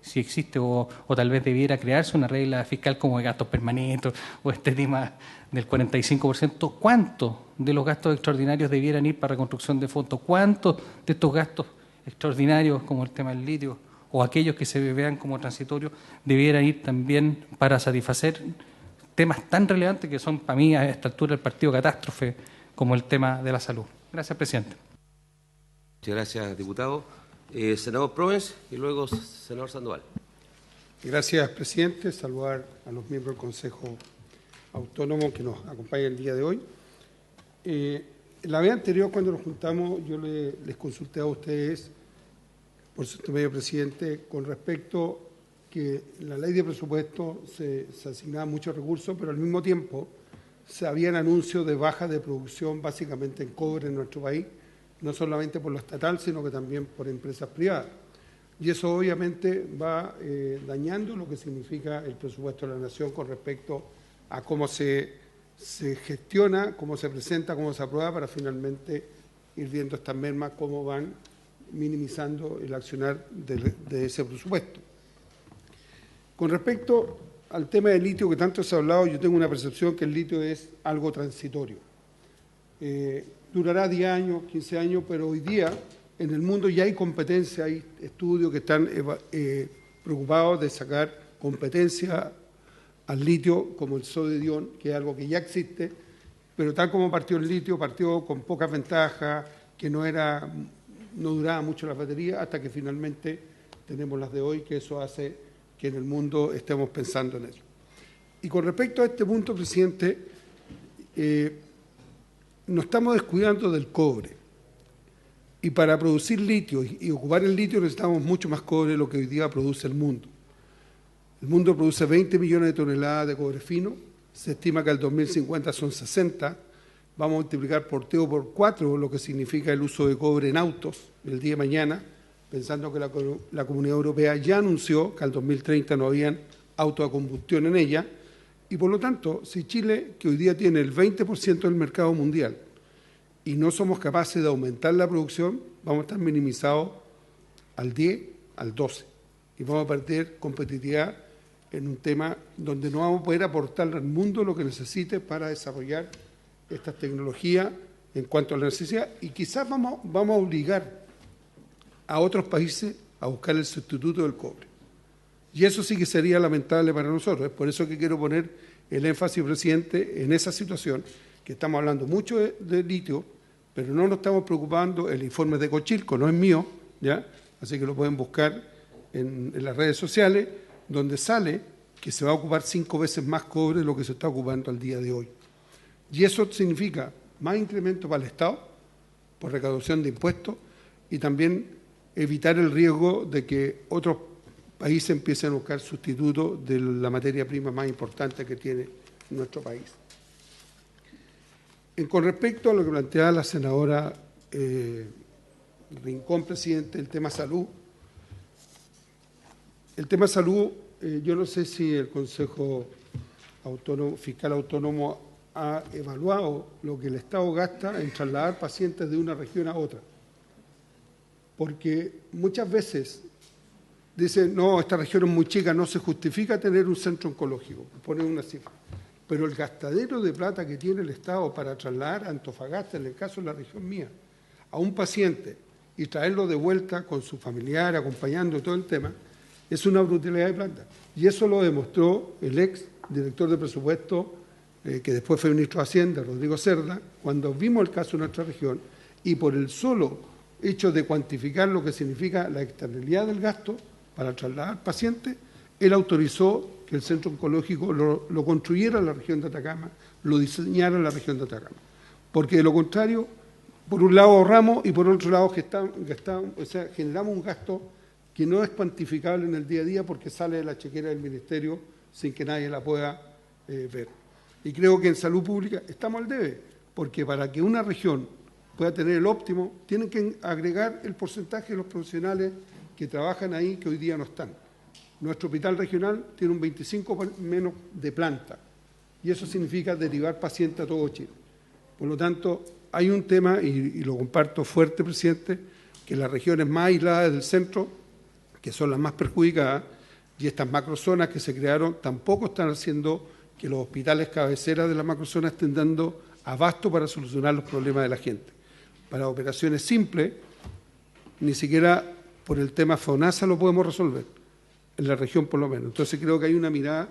si existe o tal vez debiera crearse una regla fiscal como de gastos permanentes o este tema del 45%, ¿cuántos de los gastos extraordinarios debieran ir para reconstrucción de fondos? ¿Cuántos de estos gastos extraordinarios, como el tema del litio, o aquellos que se vean como transitorios, debieran ir también para satisfacer temas tan relevantes que son para mí a esta altura del partido catástrofe, como el tema de la salud? Gracias, presidente. Muchas gracias, diputado. Senador Provence y luego senador Sandoval. Gracias, presidente. Saludar a los miembros del Consejo Autónomo que nos acompañan el día de hoy. La vez anterior, cuando nos juntamos, yo les consulté a ustedes, por su intermedio, presidente, con respecto que la ley de presupuesto se asignaban muchos recursos, pero al mismo tiempo se habían anuncios de baja de producción básicamente en cobre en nuestro país, no solamente por lo estatal, sino que también por empresas privadas. Y eso obviamente va dañando lo que significa el presupuesto de la Nación con respecto a cómo se gestiona, cómo se presenta, cómo se aprueba, para finalmente ir viendo estas mermas, cómo van minimizando el accionar de ese presupuesto. Con respecto al tema del litio que tanto se ha hablado, yo tengo una percepción que el litio es algo transitorio. Durará 10 años, 15 años, pero hoy día en el mundo ya hay competencia, hay estudios que están preocupados de sacar competencia al litio como el sodio-ion, que es algo que ya existe, pero tal como partió el litio, partió con pocas ventajas, que no duraba mucho la batería, hasta que finalmente tenemos las de hoy, que eso hace que en el mundo estemos pensando en ello. Y con respecto a este punto, presidente, nos estamos descuidando del cobre. Y para producir litio y ocupar el litio necesitamos mucho más cobre de lo que hoy día produce el mundo. El mundo produce 20 millones de toneladas de cobre fino, se estima que al 2050 son 60. Vamos a multiplicar por 3 o por 4 lo que significa el uso de cobre en autos el día de mañana, pensando que la Comunidad Europea ya anunció que al 2030 no habían autos a combustión en ella, y por lo tanto, si Chile, que hoy día tiene el 20% del mercado mundial, y no somos capaces de aumentar la producción, vamos a estar minimizados al 10, al 12, y vamos a perder competitividad en un tema donde no vamos a poder aportar al mundo lo que necesite para desarrollar estas tecnologías en cuanto a la necesidad, y quizás vamos a obligar a otros países a buscar el sustituto del cobre. Y eso sí que sería lamentable para nosotros. Es por eso que quiero poner el énfasis, presidente, en esa situación, que estamos hablando mucho de litio, pero no nos estamos preocupando. El informe de Cochilco no es mío, ¿ya? Así que lo pueden buscar en las redes sociales, donde sale que se va a ocupar 5 veces más cobre de lo que se está ocupando al día de hoy. Y eso significa más incremento para el Estado, por recaudación de impuestos, y también evitar el riesgo de que otros países empiecen a buscar sustitutos de la materia prima más importante que tiene nuestro país. Con respecto a lo que planteaba la senadora Rincón, presidente, el tema salud. El tema salud, yo no sé si el Consejo Fiscal Autónomo ha evaluado lo que el Estado gasta en trasladar pacientes de una región a otra. Porque muchas veces dicen, no, esta región es muy chica, no se justifica tener un centro oncológico, ponen una cifra. Pero el gastadero de plata que tiene el Estado para trasladar a Antofagasta, en el caso de la región mía, a un paciente y traerlo de vuelta con su familiar, acompañando todo el tema, es una brutalidad de plata. Y eso lo demostró el ex director de presupuesto, que después fue ministro de Hacienda, Rodrigo Cerda, cuando vimos el caso de nuestra región, y por el solo hecho de cuantificar lo que significa la externalidad del gasto para trasladar pacientes, él autorizó que el centro oncológico lo construyera en la región de Atacama, lo diseñara en la región de Atacama. Porque de lo contrario, por un lado ahorramos y por otro lado generamos un gasto que no es cuantificable en el día a día porque sale de la chequera del Ministerio sin que nadie la pueda ver. Y creo que en salud pública estamos al debe, porque para que una región pueda tener el óptimo, tienen que agregar el porcentaje de los profesionales que trabajan ahí que hoy día no están. Nuestro hospital regional tiene un 25% menos de planta y eso significa derivar pacientes a todo Chile. Por lo tanto, hay un tema, y lo comparto fuerte, presidente, que las regiones más aisladas del centro, que son las más perjudicadas, y estas macrozonas que se crearon tampoco están haciendo que los hospitales cabeceras de la macrozona estén dando abasto para solucionar los problemas de la gente. Para operaciones simples, ni siquiera por el tema FONASA lo podemos resolver, en la región por lo menos. Entonces creo que hay una mirada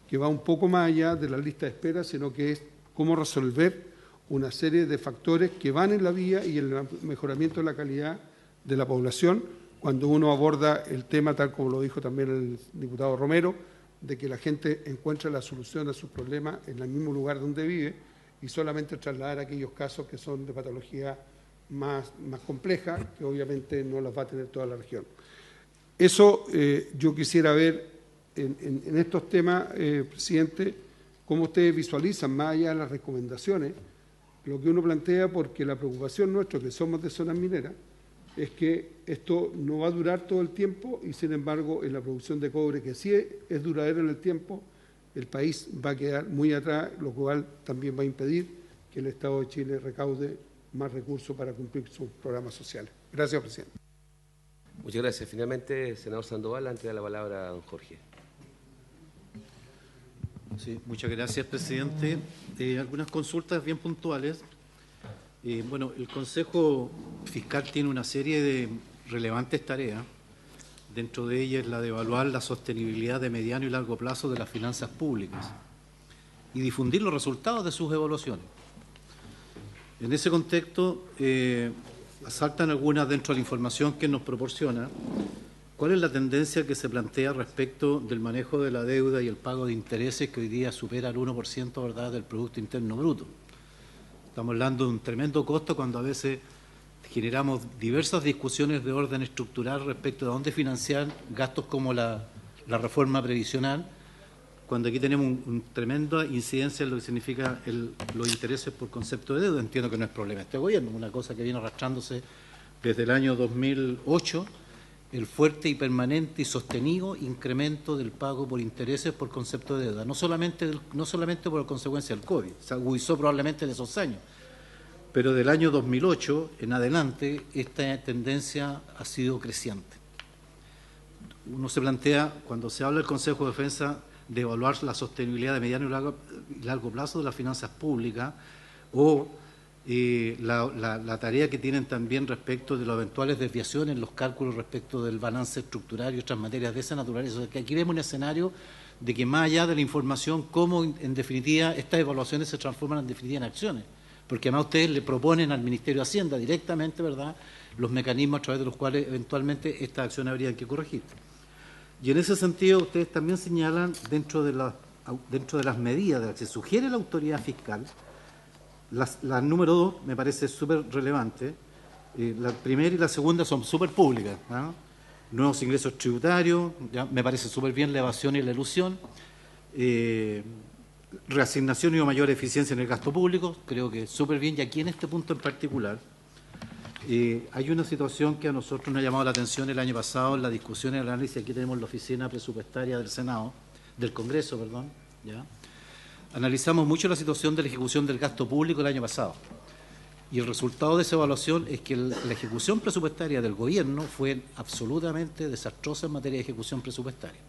que va un poco más allá de la lista de espera, sino que es cómo resolver una serie de factores que van en la vía y en el mejoramiento de la calidad de la población, cuando uno aborda el tema, tal como lo dijo también el diputado Romero, de que la gente encuentre la solución a sus problemas en el mismo lugar donde vive y solamente trasladar aquellos casos que son de patología más compleja, que obviamente no las va a tener toda la región. Eso yo quisiera ver en estos temas, presidente, cómo ustedes visualizan, más allá de las recomendaciones, lo que uno plantea, porque la preocupación nuestra, que somos de zonas mineras, es que esto no va a durar todo el tiempo y, sin embargo, en la producción de cobre, que sí es duradera en el tiempo, el país va a quedar muy atrás, lo cual también va a impedir que el Estado de Chile recaude más recursos para cumplir sus programas sociales. Gracias, presidente. Muchas gracias. Finalmente, senador Sandoval, antes de la palabra a don Jorge. Sí, muchas gracias, presidente. Algunas consultas bien puntuales. Bueno, el Consejo Fiscal tiene una serie de relevantes tareas. Dentro de ellas la de evaluar la sostenibilidad de mediano y largo plazo de las finanzas públicas y difundir los resultados de sus evaluaciones. En ese contexto, saltan algunas dentro de la información que nos proporciona. ¿Cuál es la tendencia que se plantea respecto del manejo de la deuda y el pago de intereses que hoy día supera el 1%, ¿verdad?, del Producto Interno Bruto? Estamos hablando de un tremendo costo cuando a veces generamos diversas discusiones de orden estructural respecto de dónde financiar gastos como la reforma previsional, cuando aquí tenemos una tremenda incidencia en lo que significa los intereses por concepto de deuda. Entiendo que no es problema de este gobierno, es una cosa que viene arrastrándose desde el año 2008, el fuerte y permanente y sostenido incremento del pago por intereses por concepto de deuda, no solamente por consecuencia del COVID, se agudizó probablemente en esos años, pero del año 2008 en adelante esta tendencia ha sido creciente. Uno se plantea, cuando se habla del Consejo de Defensa, de evaluar la sostenibilidad de mediano y largo plazo de las finanzas públicas o la tarea que tienen también respecto de las eventuales desviaciones en los cálculos respecto del balance estructural y otras materias de esa naturaleza. O sea, que aquí vemos un escenario de que más allá de la información, cómo en definitiva estas evaluaciones se transforman en definitiva en acciones. Porque además ustedes le proponen al Ministerio de Hacienda directamente, ¿verdad?, los mecanismos a través de los cuales eventualmente estas acciones habrían que corregir. Y en ese sentido, ustedes también señalan, dentro de las medidas de las que sugiere la autoridad fiscal, la número 2 me parece súper relevante. La primera y la segunda son súper públicas, ¿no? Nuevos ingresos tributarios, ya me parece súper bien la evasión y la elusión. Reasignación y mayor eficiencia en el gasto público, creo que súper bien. Y aquí en este punto en particular, hay una situación que a nosotros nos ha llamado la atención el año pasado en la discusión y el análisis. Aquí tenemos la oficina presupuestaria del Senado, del Congreso, perdón, ¿ya? Analizamos mucho la situación de la ejecución del gasto público el año pasado. Y el resultado de esa evaluación es que la ejecución presupuestaria del gobierno fue absolutamente desastrosa en materia de ejecución presupuestaria.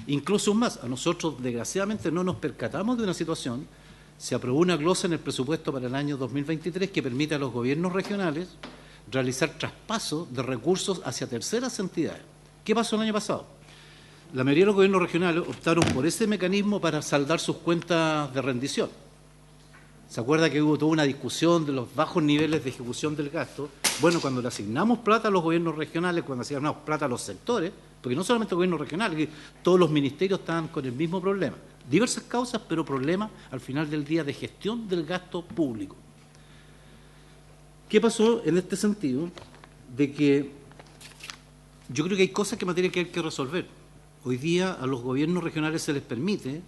Incluso más, a nosotros desgraciadamente no nos percatamos de una situación. Se aprobó una glosa en el presupuesto para el año 2023 que permite a los gobiernos regionales realizar traspasos de recursos hacia terceras entidades. ¿Qué pasó el año pasado? La mayoría de los gobiernos regionales optaron por ese mecanismo para saldar sus cuentas de rendición. ¿Se acuerda que hubo toda una discusión de los bajos niveles de ejecución del gasto? Bueno, cuando le asignamos plata a los gobiernos regionales, cuando asignamos plata a los sectores, porque no solamente los gobiernos regionales, todos los ministerios estaban con el mismo problema. Diversas causas, pero problemas al final del día de gestión del gasto público. ¿Qué pasó en este sentido? De que yo creo que hay cosas que materia que hay que resolver. Hoy día a los gobiernos regionales se les permite,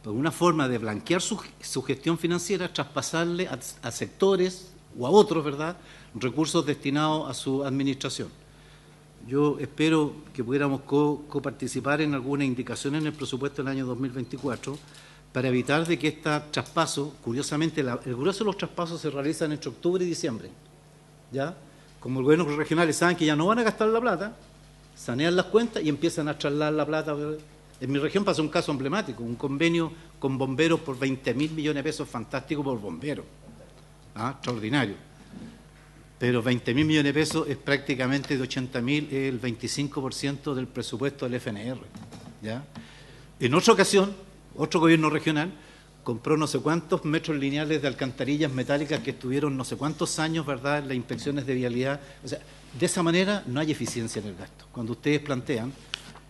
por una forma de blanquear su gestión financiera, traspasarle a sectores o a otros, ¿verdad?, recursos destinados a su administración. Yo espero que pudiéramos coparticipar en alguna indicación en el presupuesto del año 2024 para evitar de que este traspaso, curiosamente, el grueso de los traspasos se realizan entre octubre y diciembre, ¿ya? Como los gobiernos regionales saben que ya no van a gastar la plata, sanean las cuentas y empiezan a trasladar la plata. En mi región pasó un caso emblemático, un convenio con bomberos por 20.000 millones de pesos, fantástico por bomberos, extraordinario. Pero 20.000 millones de pesos es prácticamente de 80.000, el 25% del presupuesto del FNR, ¿ya? En otra ocasión, otro gobierno regional compró no sé cuántos metros lineales de alcantarillas metálicas que estuvieron no sé cuántos años, ¿verdad?, en las inspecciones de vialidad. O sea, de esa manera no hay eficiencia en el gasto. Cuando ustedes plantean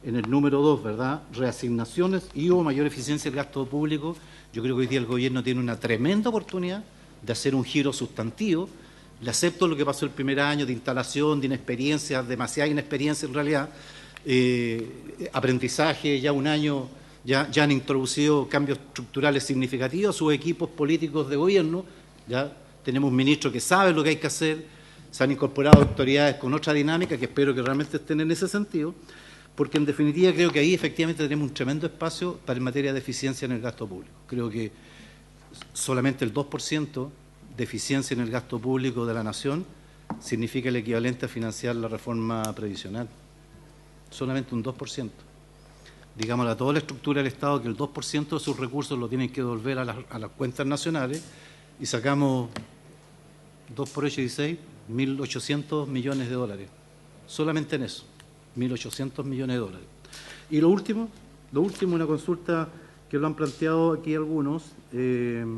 en el número 2, ¿verdad?, reasignaciones y o mayor eficiencia del gasto público, yo creo que hoy día el gobierno tiene una tremenda oportunidad de hacer un giro sustantivo. Le acepto lo que pasó el primer año de instalación, de inexperiencia, demasiada inexperiencia en realidad, aprendizaje, ya un año, ya han introducido cambios estructurales significativos a sus equipos políticos de gobierno, ya tenemos un ministro que sabe lo que hay que hacer, se han incorporado autoridades con otra dinámica que espero que realmente estén en ese sentido, porque en definitiva creo que ahí efectivamente tenemos un tremendo espacio para en materia de eficiencia en el gasto público. Creo que solamente el 2% de eficiencia en el gasto público de la nación significa el equivalente a financiar la reforma previsional. Solamente un 2%. Digámosle a toda la estructura del Estado que el 2% de sus recursos lo tienen que devolver a las cuentas nacionales y sacamos 2 por 8, 16, 1.800 millones de dólares. Solamente en eso, 1.800 millones de dólares. Y lo último, una consulta que lo han planteado aquí algunos, el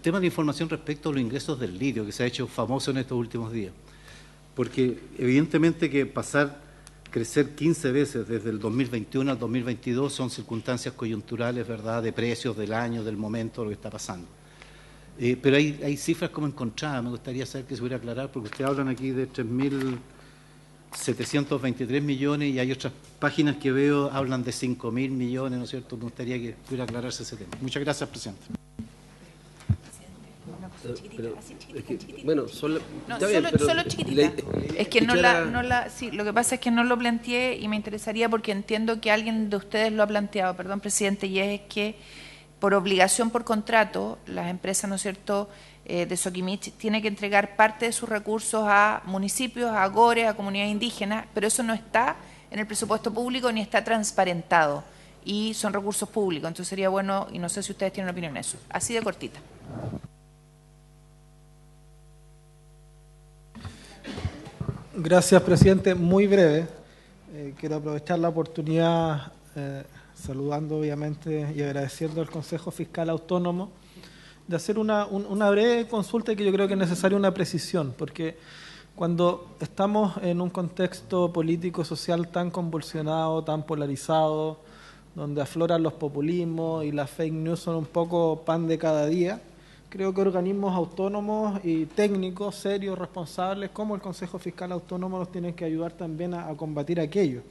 tema de información respecto a los ingresos del litio, que se ha hecho famoso en estos últimos días. Porque evidentemente que crecer 15 veces desde el 2021 al 2022 son circunstancias coyunturales, ¿verdad?, de precios del año, del momento, lo que está pasando. Pero hay cifras como encontradas, me gustaría saber que se pudiera aclarar, porque ustedes hablan aquí de 3.723 millones y hay otras páginas que veo hablan de 5.000 millones, ¿no es cierto? Me gustaría que pudiera aclararse ese tema. Muchas gracias, presidente. Solo chiquitita. Es que sí, lo que pasa es que no lo planteé y me interesaría porque entiendo que alguien de ustedes lo ha planteado, perdón, presidente, y es que por obligación, por contrato, las empresas, ¿no es cierto?, de Soquimich tiene que entregar parte de sus recursos a municipios, a agores, a comunidades indígenas, pero eso no está en el presupuesto público ni está transparentado y son recursos públicos. Entonces sería bueno, y no sé si ustedes tienen opinión en eso. Así de cortita. Gracias, presidente. Muy breve. Quiero aprovechar la oportunidad, saludando obviamente y agradeciendo al Consejo Fiscal Autónomo, de hacer una breve consulta que yo creo que es necesaria una precisión, porque Cuando estamos en un contexto político-social tan convulsionado, tan polarizado, donde afloran los populismos y las fake news son un poco pan de cada día, creo que organismos autónomos y técnicos, serios, responsables, como el Consejo Fiscal Autónomo, nos tienen que ayudar también a combatir aquello.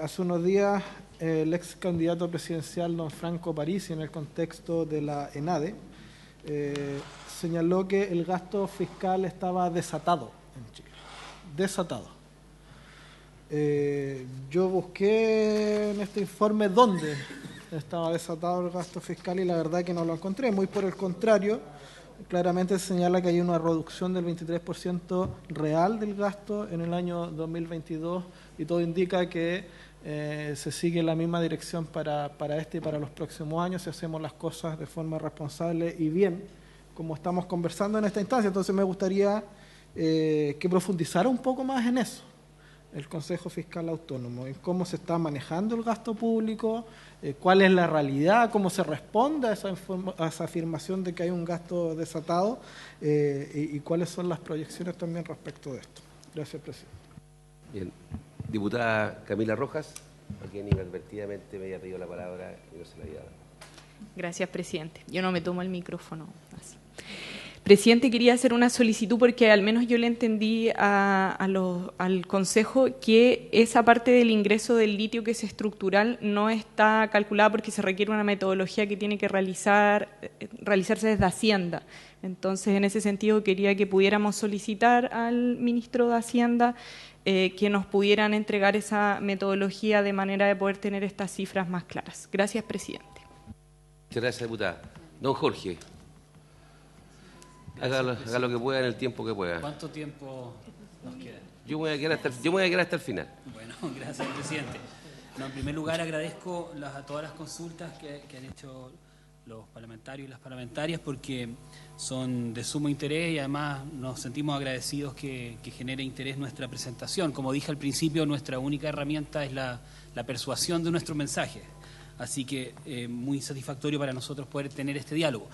Hace unos días, el ex candidato presidencial, don Franco Parisi, en el contexto de la ENADE, señaló que el gasto fiscal estaba desatado en Chile. Desatado. Yo busqué en este informe dónde estaba desatado el gasto fiscal y la verdad que no lo encontré. Muy por el contrario, claramente señala que hay una reducción del 23% real del gasto en el año 2022 y todo indica que se sigue en la misma dirección para este y para los próximos años si hacemos las cosas de forma responsable y bien, como estamos conversando en esta instancia. Entonces me gustaría que profundizara un poco más en eso el Consejo Fiscal Autónomo, en cómo se está manejando el gasto público, cuál es la realidad, cómo se responde a esa afirmación de que hay un gasto desatado y cuáles son las proyecciones también respecto de esto. Gracias, presidente. Bien. Diputada Camila Rojas, a quien inadvertidamente me había pedido la palabra y no se la había dado. Gracias, presidente. Yo no me tomo el micrófono así. Presidente, quería hacer una solicitud porque al menos yo le entendí al Consejo que esa parte del ingreso del litio que es estructural no está calculada porque se requiere una metodología que tiene que realizarse desde Hacienda. Entonces, en ese sentido, quería que pudiéramos solicitar al ministro de Hacienda que nos pudieran entregar esa metodología de manera de poder tener estas cifras más claras. Gracias, presidente. Muchas gracias, diputada. Don Jorge. Haga lo que pueda en el tiempo que pueda. ¿Cuánto tiempo nos queda? Yo me voy a quedar hasta el final. Bueno, gracias, presidente. No, en primer lugar, agradezco a todas las consultas que han hecho los parlamentarios y las parlamentarias porque son de sumo interés y además nos sentimos agradecidos que genere interés nuestra presentación. Como dije al principio, nuestra única herramienta es la persuasión de nuestro mensaje. Así que muy satisfactorio para nosotros poder tener este diálogo.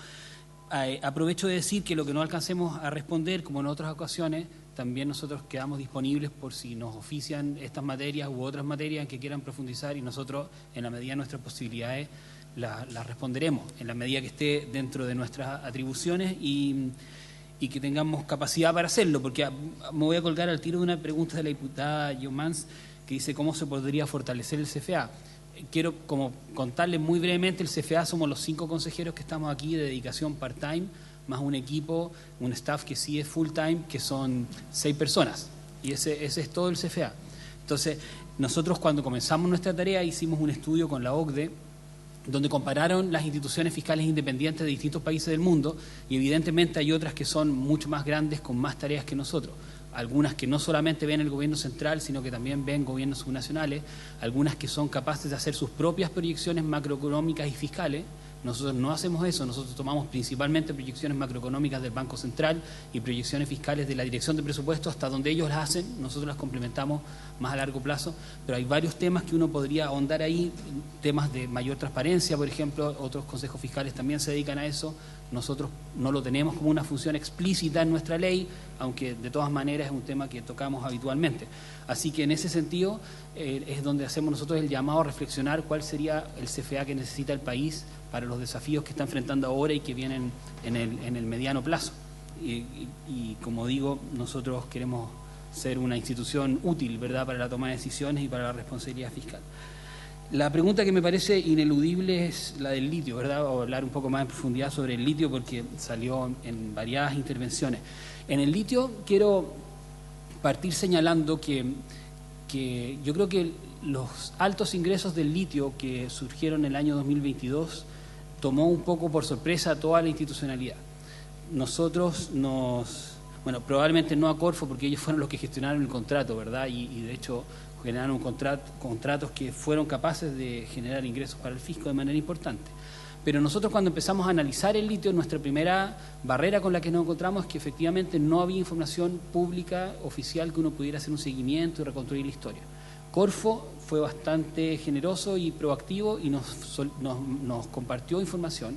Aprovecho de decir que lo que no alcancemos a responder, como en otras ocasiones, también nosotros quedamos disponibles por si nos ofician estas materias u otras materias en que quieran profundizar y nosotros, en la medida de nuestras posibilidades, las responderemos, en la medida que esté dentro de nuestras atribuciones y que tengamos capacidad para hacerlo, porque me voy a colgar al tiro de una pregunta de la diputada Yomans que dice cómo se podría fortalecer el CFA. Quiero como contarles muy brevemente, el CFA somos los 5 consejeros que estamos aquí de dedicación part-time, más un equipo, un staff que sí es full-time, que son 6 personas. Y ese es todo el CFA. Entonces, nosotros cuando comenzamos nuestra tarea hicimos un estudio con la OCDE, donde compararon las instituciones fiscales independientes de distintos países del mundo, y evidentemente hay otras que son mucho más grandes, con más tareas que nosotros. Algunas que no solamente ven el gobierno central, sino que también ven gobiernos subnacionales, algunas que son capaces de hacer sus propias proyecciones macroeconómicas y fiscales. Nosotros no hacemos eso, nosotros tomamos principalmente proyecciones macroeconómicas del Banco Central y proyecciones fiscales de la Dirección de Presupuestos, hasta donde ellos las hacen, nosotros las complementamos más a largo plazo, pero hay varios temas que uno podría ahondar ahí, temas de mayor transparencia, por ejemplo, otros consejos fiscales también se dedican a eso. Nosotros no lo tenemos como una función explícita en nuestra ley, aunque de todas maneras es un tema que tocamos habitualmente. Así que en ese sentido es donde hacemos nosotros el llamado a reflexionar cuál sería el CFA que necesita el país para los desafíos que está enfrentando ahora y que vienen en el mediano plazo. Y como digo, nosotros queremos ser una institución útil, ¿verdad?, para la toma de decisiones y para la responsabilidad fiscal. La pregunta que me parece ineludible es la del litio, ¿verdad? O hablar un poco más en profundidad sobre el litio porque salió en variadas intervenciones. En el litio quiero partir señalando que yo creo que los altos ingresos del litio que surgieron en el año 2022 tomó un poco por sorpresa a toda la institucionalidad. Nosotros bueno, probablemente no a Corfo porque ellos fueron los que gestionaron el contrato, ¿verdad? Y de hecho generaron contratos que fueron capaces de generar ingresos para el fisco de manera importante. Pero nosotros cuando empezamos a analizar el litio, nuestra primera barrera con la que nos encontramos es que efectivamente no había información pública, oficial, que uno pudiera hacer un seguimiento y reconstruir la historia. Corfo fue bastante generoso y proactivo y nos compartió información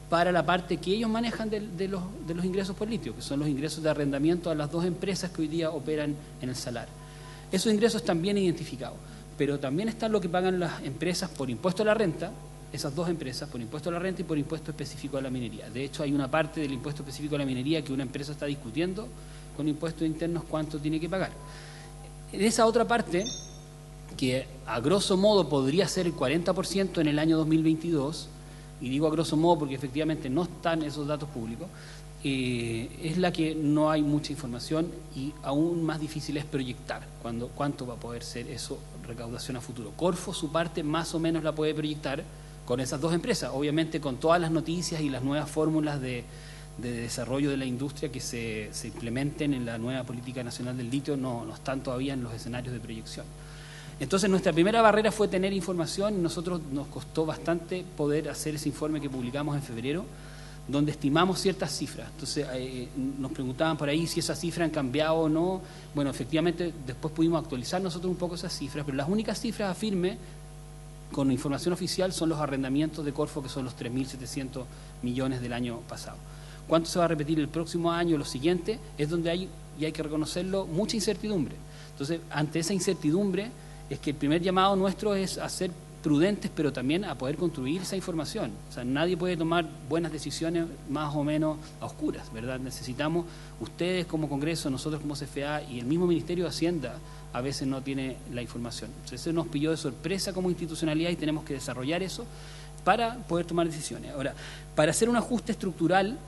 para la parte que ellos manejan de los ingresos por litio, que son los ingresos de arrendamiento a las dos empresas que hoy día operan en el salar. Esos ingresos están bien identificados, pero también está lo que pagan las empresas por impuesto a la renta, esas dos empresas, por impuesto a la renta y por impuesto específico a la minería. De hecho, hay una parte del impuesto específico a la minería que una empresa está discutiendo con impuestos internos cuánto tiene que pagar. En esa otra parte, que a grosso modo podría ser el 40% en el año 2022, y digo a grosso modo porque efectivamente no están esos datos públicos, es la que no hay mucha información y aún más difícil es proyectar cuánto va a poder ser eso recaudación a futuro. Corfo, su parte, más o menos la puede proyectar con esas dos empresas, obviamente con todas las noticias y las nuevas fórmulas de desarrollo de la industria que se implementen en la nueva política nacional del litio no están todavía en los escenarios de proyección. Entonces nuestra primera barrera fue tener información y nosotros nos costó bastante poder hacer ese informe que publicamos en febrero, donde estimamos ciertas cifras. Entonces nos preguntaban por ahí si esas cifras han cambiado o no. Bueno, efectivamente después pudimos actualizar nosotros un poco esas cifras, pero las únicas cifras a firme con información oficial son los arrendamientos de Corfo, que son los 3.700 millones del año pasado. ¿Cuánto se va a repetir el próximo año, lo siguiente? Es donde hay, y hay que reconocerlo, mucha incertidumbre. Entonces, ante esa incertidumbre, es que el primer llamado nuestro es a ser prudentes, pero también a poder construir esa información. O sea, nadie puede tomar buenas decisiones más o menos a oscuras, ¿verdad? Necesitamos, ustedes como Congreso, nosotros como CFA y el mismo Ministerio de Hacienda a veces no tiene la información. Entonces, eso nos pilló de sorpresa como institucionalidad y tenemos que desarrollar eso para poder tomar decisiones. Ahora, para hacer un ajuste estructural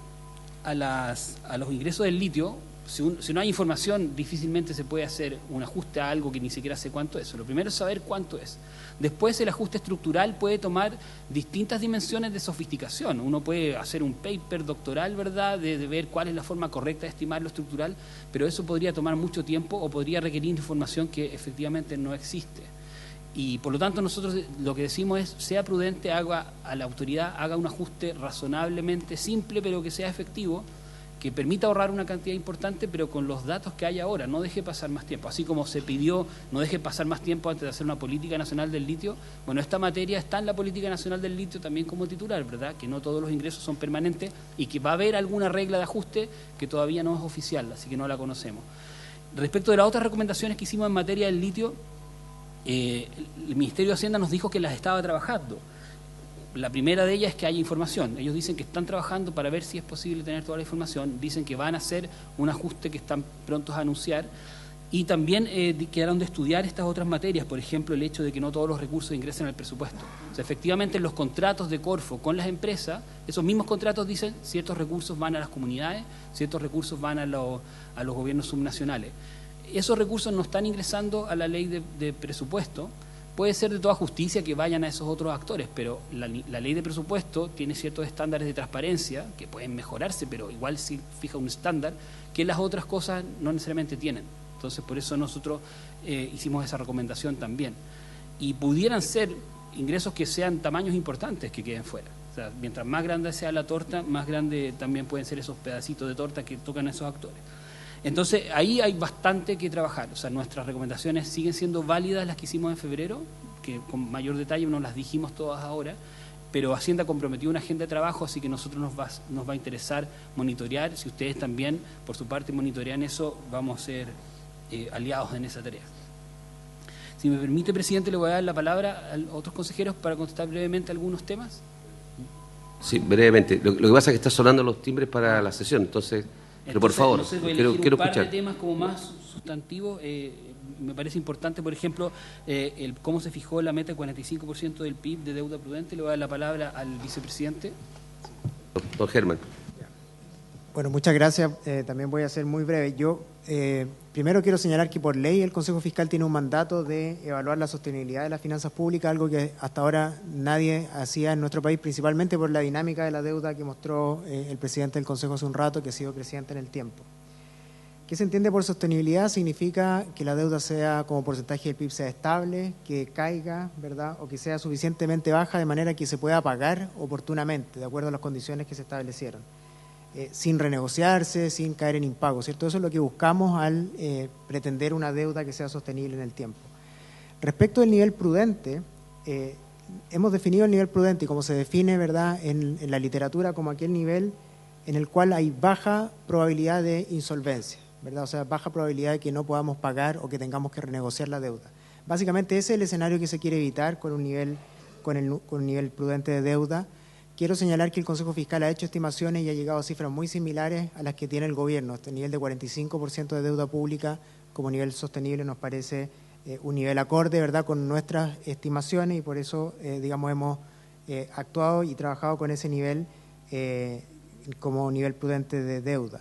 a los ingresos del litio, si no hay información, difícilmente se puede hacer un ajuste a algo que ni siquiera sé cuánto es. Lo primero es saber cuánto es. Después, el ajuste estructural puede tomar distintas dimensiones de sofisticación. Uno puede hacer un paper doctoral, ¿verdad?, de ver cuál es la forma correcta de estimar lo estructural, pero eso podría tomar mucho tiempo o podría requerir información que efectivamente no existe. Y por lo tanto nosotros lo que decimos es, sea prudente, haga a la autoridad, haga un ajuste razonablemente simple, pero que sea efectivo, que permita ahorrar una cantidad importante, pero con los datos que hay ahora, no deje pasar más tiempo. Así como se pidió, no deje pasar más tiempo antes de hacer una política nacional del litio, bueno, esta materia está en la política nacional del litio también como titular, ¿verdad?, que no todos los ingresos son permanentes y que va a haber alguna regla de ajuste que todavía no es oficial, así que no la conocemos. Respecto de las otras recomendaciones que hicimos en materia del litio, el Ministerio de Hacienda nos dijo que las estaba trabajando. La primera de ellas es que haya información. Ellos dicen que están trabajando para ver si es posible tener toda la información. Dicen que van a hacer un ajuste que están prontos a anunciar. Y también quedaron de estudiar estas otras materias, por ejemplo, el hecho de que no todos los recursos ingresen al presupuesto. O sea, efectivamente, en los contratos de Corfo con las empresas, esos mismos contratos dicen ciertos recursos van a las comunidades, ciertos recursos van a los gobiernos subnacionales. Esos recursos no están ingresando a la ley de presupuesto. Puede ser de toda justicia que vayan a esos otros actores, pero la ley de presupuesto tiene ciertos estándares de transparencia que pueden mejorarse, pero igual sí fija un estándar que las otras cosas no necesariamente tienen. Entonces, por eso nosotros hicimos esa recomendación también. Y pudieran ser ingresos que sean tamaños importantes que queden fuera. O sea, mientras más grande sea la torta, más grande también pueden ser esos pedacitos de torta que tocan a esos actores. Entonces, ahí hay bastante que trabajar. O sea, nuestras recomendaciones siguen siendo válidas las que hicimos en febrero, que con mayor detalle no las dijimos todas ahora, pero Hacienda comprometió una agenda de trabajo, así que nosotros nos va a interesar monitorear. Si ustedes también, por su parte, monitorean eso, vamos a ser aliados en esa tarea. Si me permite, presidente, le voy a dar la palabra a otros consejeros para contestar brevemente algunos temas. Sí, brevemente. Lo que pasa es que está sonando los timbres para la sesión, entonces... Pero por favor, no sé, voy a quiero un par escuchar. de temas como más sustantivos. Me parece importante, por ejemplo, cómo se fijó la meta del 45% del PIB de deuda prudente. Le voy a dar la palabra al vicepresidente. Don Germán. Bueno, muchas gracias. También voy a ser muy breve. Yo primero quiero señalar que por ley el Consejo Fiscal tiene un mandato de evaluar la sostenibilidad de las finanzas públicas, algo que hasta ahora nadie hacía en nuestro país, principalmente por la dinámica de la deuda que mostró el presidente del Consejo hace un rato, que ha sido creciente en el tiempo. ¿Qué se entiende por sostenibilidad? Significa que la deuda sea como porcentaje del PIB sea estable, que caiga, ¿verdad?, o que sea suficientemente baja de manera que se pueda pagar oportunamente, de acuerdo a las condiciones que se establecieron. Sin renegociarse, sin caer en impago, ¿cierto? Eso es lo que buscamos al pretender una deuda que sea sostenible en el tiempo. Respecto del nivel prudente, hemos definido el nivel prudente y como se define, ¿verdad?, en la literatura como aquel nivel en el cual hay baja probabilidad de insolvencia, ¿verdad? O sea, baja probabilidad de que no podamos pagar o que tengamos que renegociar la deuda. Básicamente ese es el escenario que se quiere evitar con un nivel prudente de deuda. Quiero señalar que el Consejo Fiscal ha hecho estimaciones y ha llegado a cifras muy similares a las que tiene el Gobierno. Este nivel de 45% de deuda pública como nivel sostenible nos parece un nivel acorde, ¿verdad?, con nuestras estimaciones y por eso, digamos, hemos actuado y trabajado con ese nivel como nivel prudente de deuda.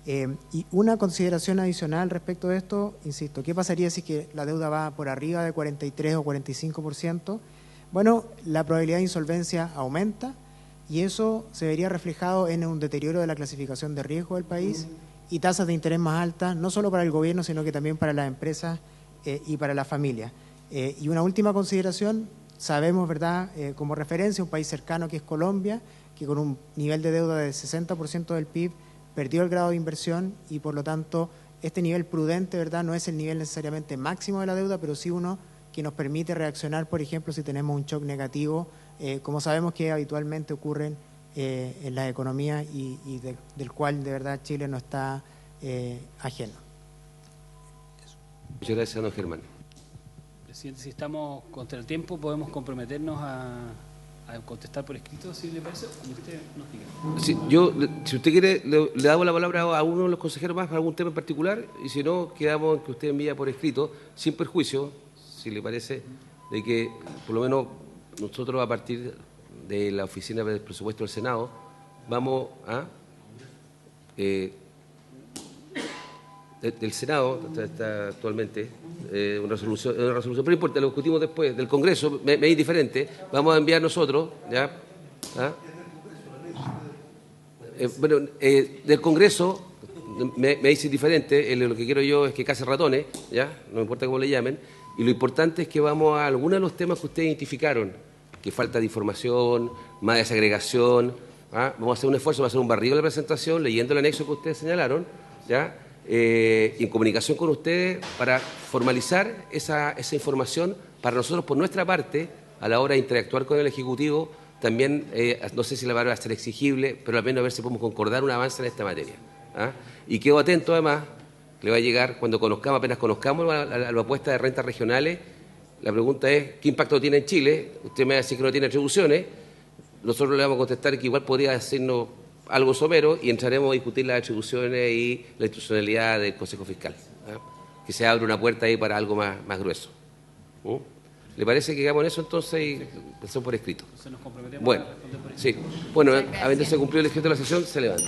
Y una consideración adicional respecto de esto, insisto, ¿qué pasaría si que la deuda va por arriba de 43 o 45%? Bueno, la probabilidad de insolvencia aumenta y eso se vería reflejado en un deterioro de la clasificación de riesgo del país y tasas de interés más altas, no solo para el gobierno, sino que también para las empresas y para la familia. Y una última consideración, sabemos, ¿verdad?, como referencia, un país cercano que es Colombia, que con un nivel de deuda de 60% del PIB perdió el grado de inversión y por lo tanto este nivel prudente, ¿verdad?, no es el nivel necesariamente máximo de la deuda, pero sí uno que nos permite reaccionar, por ejemplo, si tenemos un shock negativo, como sabemos que habitualmente ocurren en las economías y del cual de verdad Chile no está ajeno. Muchas gracias, don Germán. Presidente, si estamos contra el tiempo, podemos comprometernos a contestar por escrito, si le parece, como usted nos diga. Sí, si usted quiere, le damos la palabra a uno de los consejeros más para algún tema en particular, y si no, quedamos en que usted envía por escrito, sin perjuicio, si le parece, de que por lo menos nosotros a partir de la Oficina del Presupuesto del Senado vamos a... del Senado está actualmente una resolución, pero no importa, lo discutimos después, del Congreso, me es indiferente, vamos a enviar nosotros, ¿ya? Del Congreso me es indiferente, lo que quiero yo es que case ratones, ¿ya? No me importa cómo le llamen, y lo importante es que vamos a algunos de los temas que ustedes identificaron, que falta de información, más desagregación, vamos a hacer un esfuerzo, vamos a hacer un barrido de la presentación, leyendo el anexo que ustedes señalaron, ¿ya? Y en comunicación con ustedes para formalizar esa información para nosotros por nuestra parte a la hora de interactuar con el Ejecutivo también, no sé si la palabra va a ser exigible, pero al menos a ver si podemos concordar un avance en esta materia. Y quedo atento además, que le va a llegar cuando conozcamos, apenas conozcamos la propuesta de rentas regionales, la pregunta es ¿qué impacto tiene en Chile? Usted me va a decir que no tiene atribuciones, nosotros le vamos a contestar que igual podría decirnos algo somero y entraremos a discutir las atribuciones y la institucionalidad del Consejo Fiscal. Que se abra una puerta ahí para algo más grueso. ¿Le parece que hagamos eso entonces y empezamos por escrito? Entonces nos comprometemos bueno, a responder por escrito. Sí. Bueno, habiéndose cumplido el escrito de la sesión, se levanta.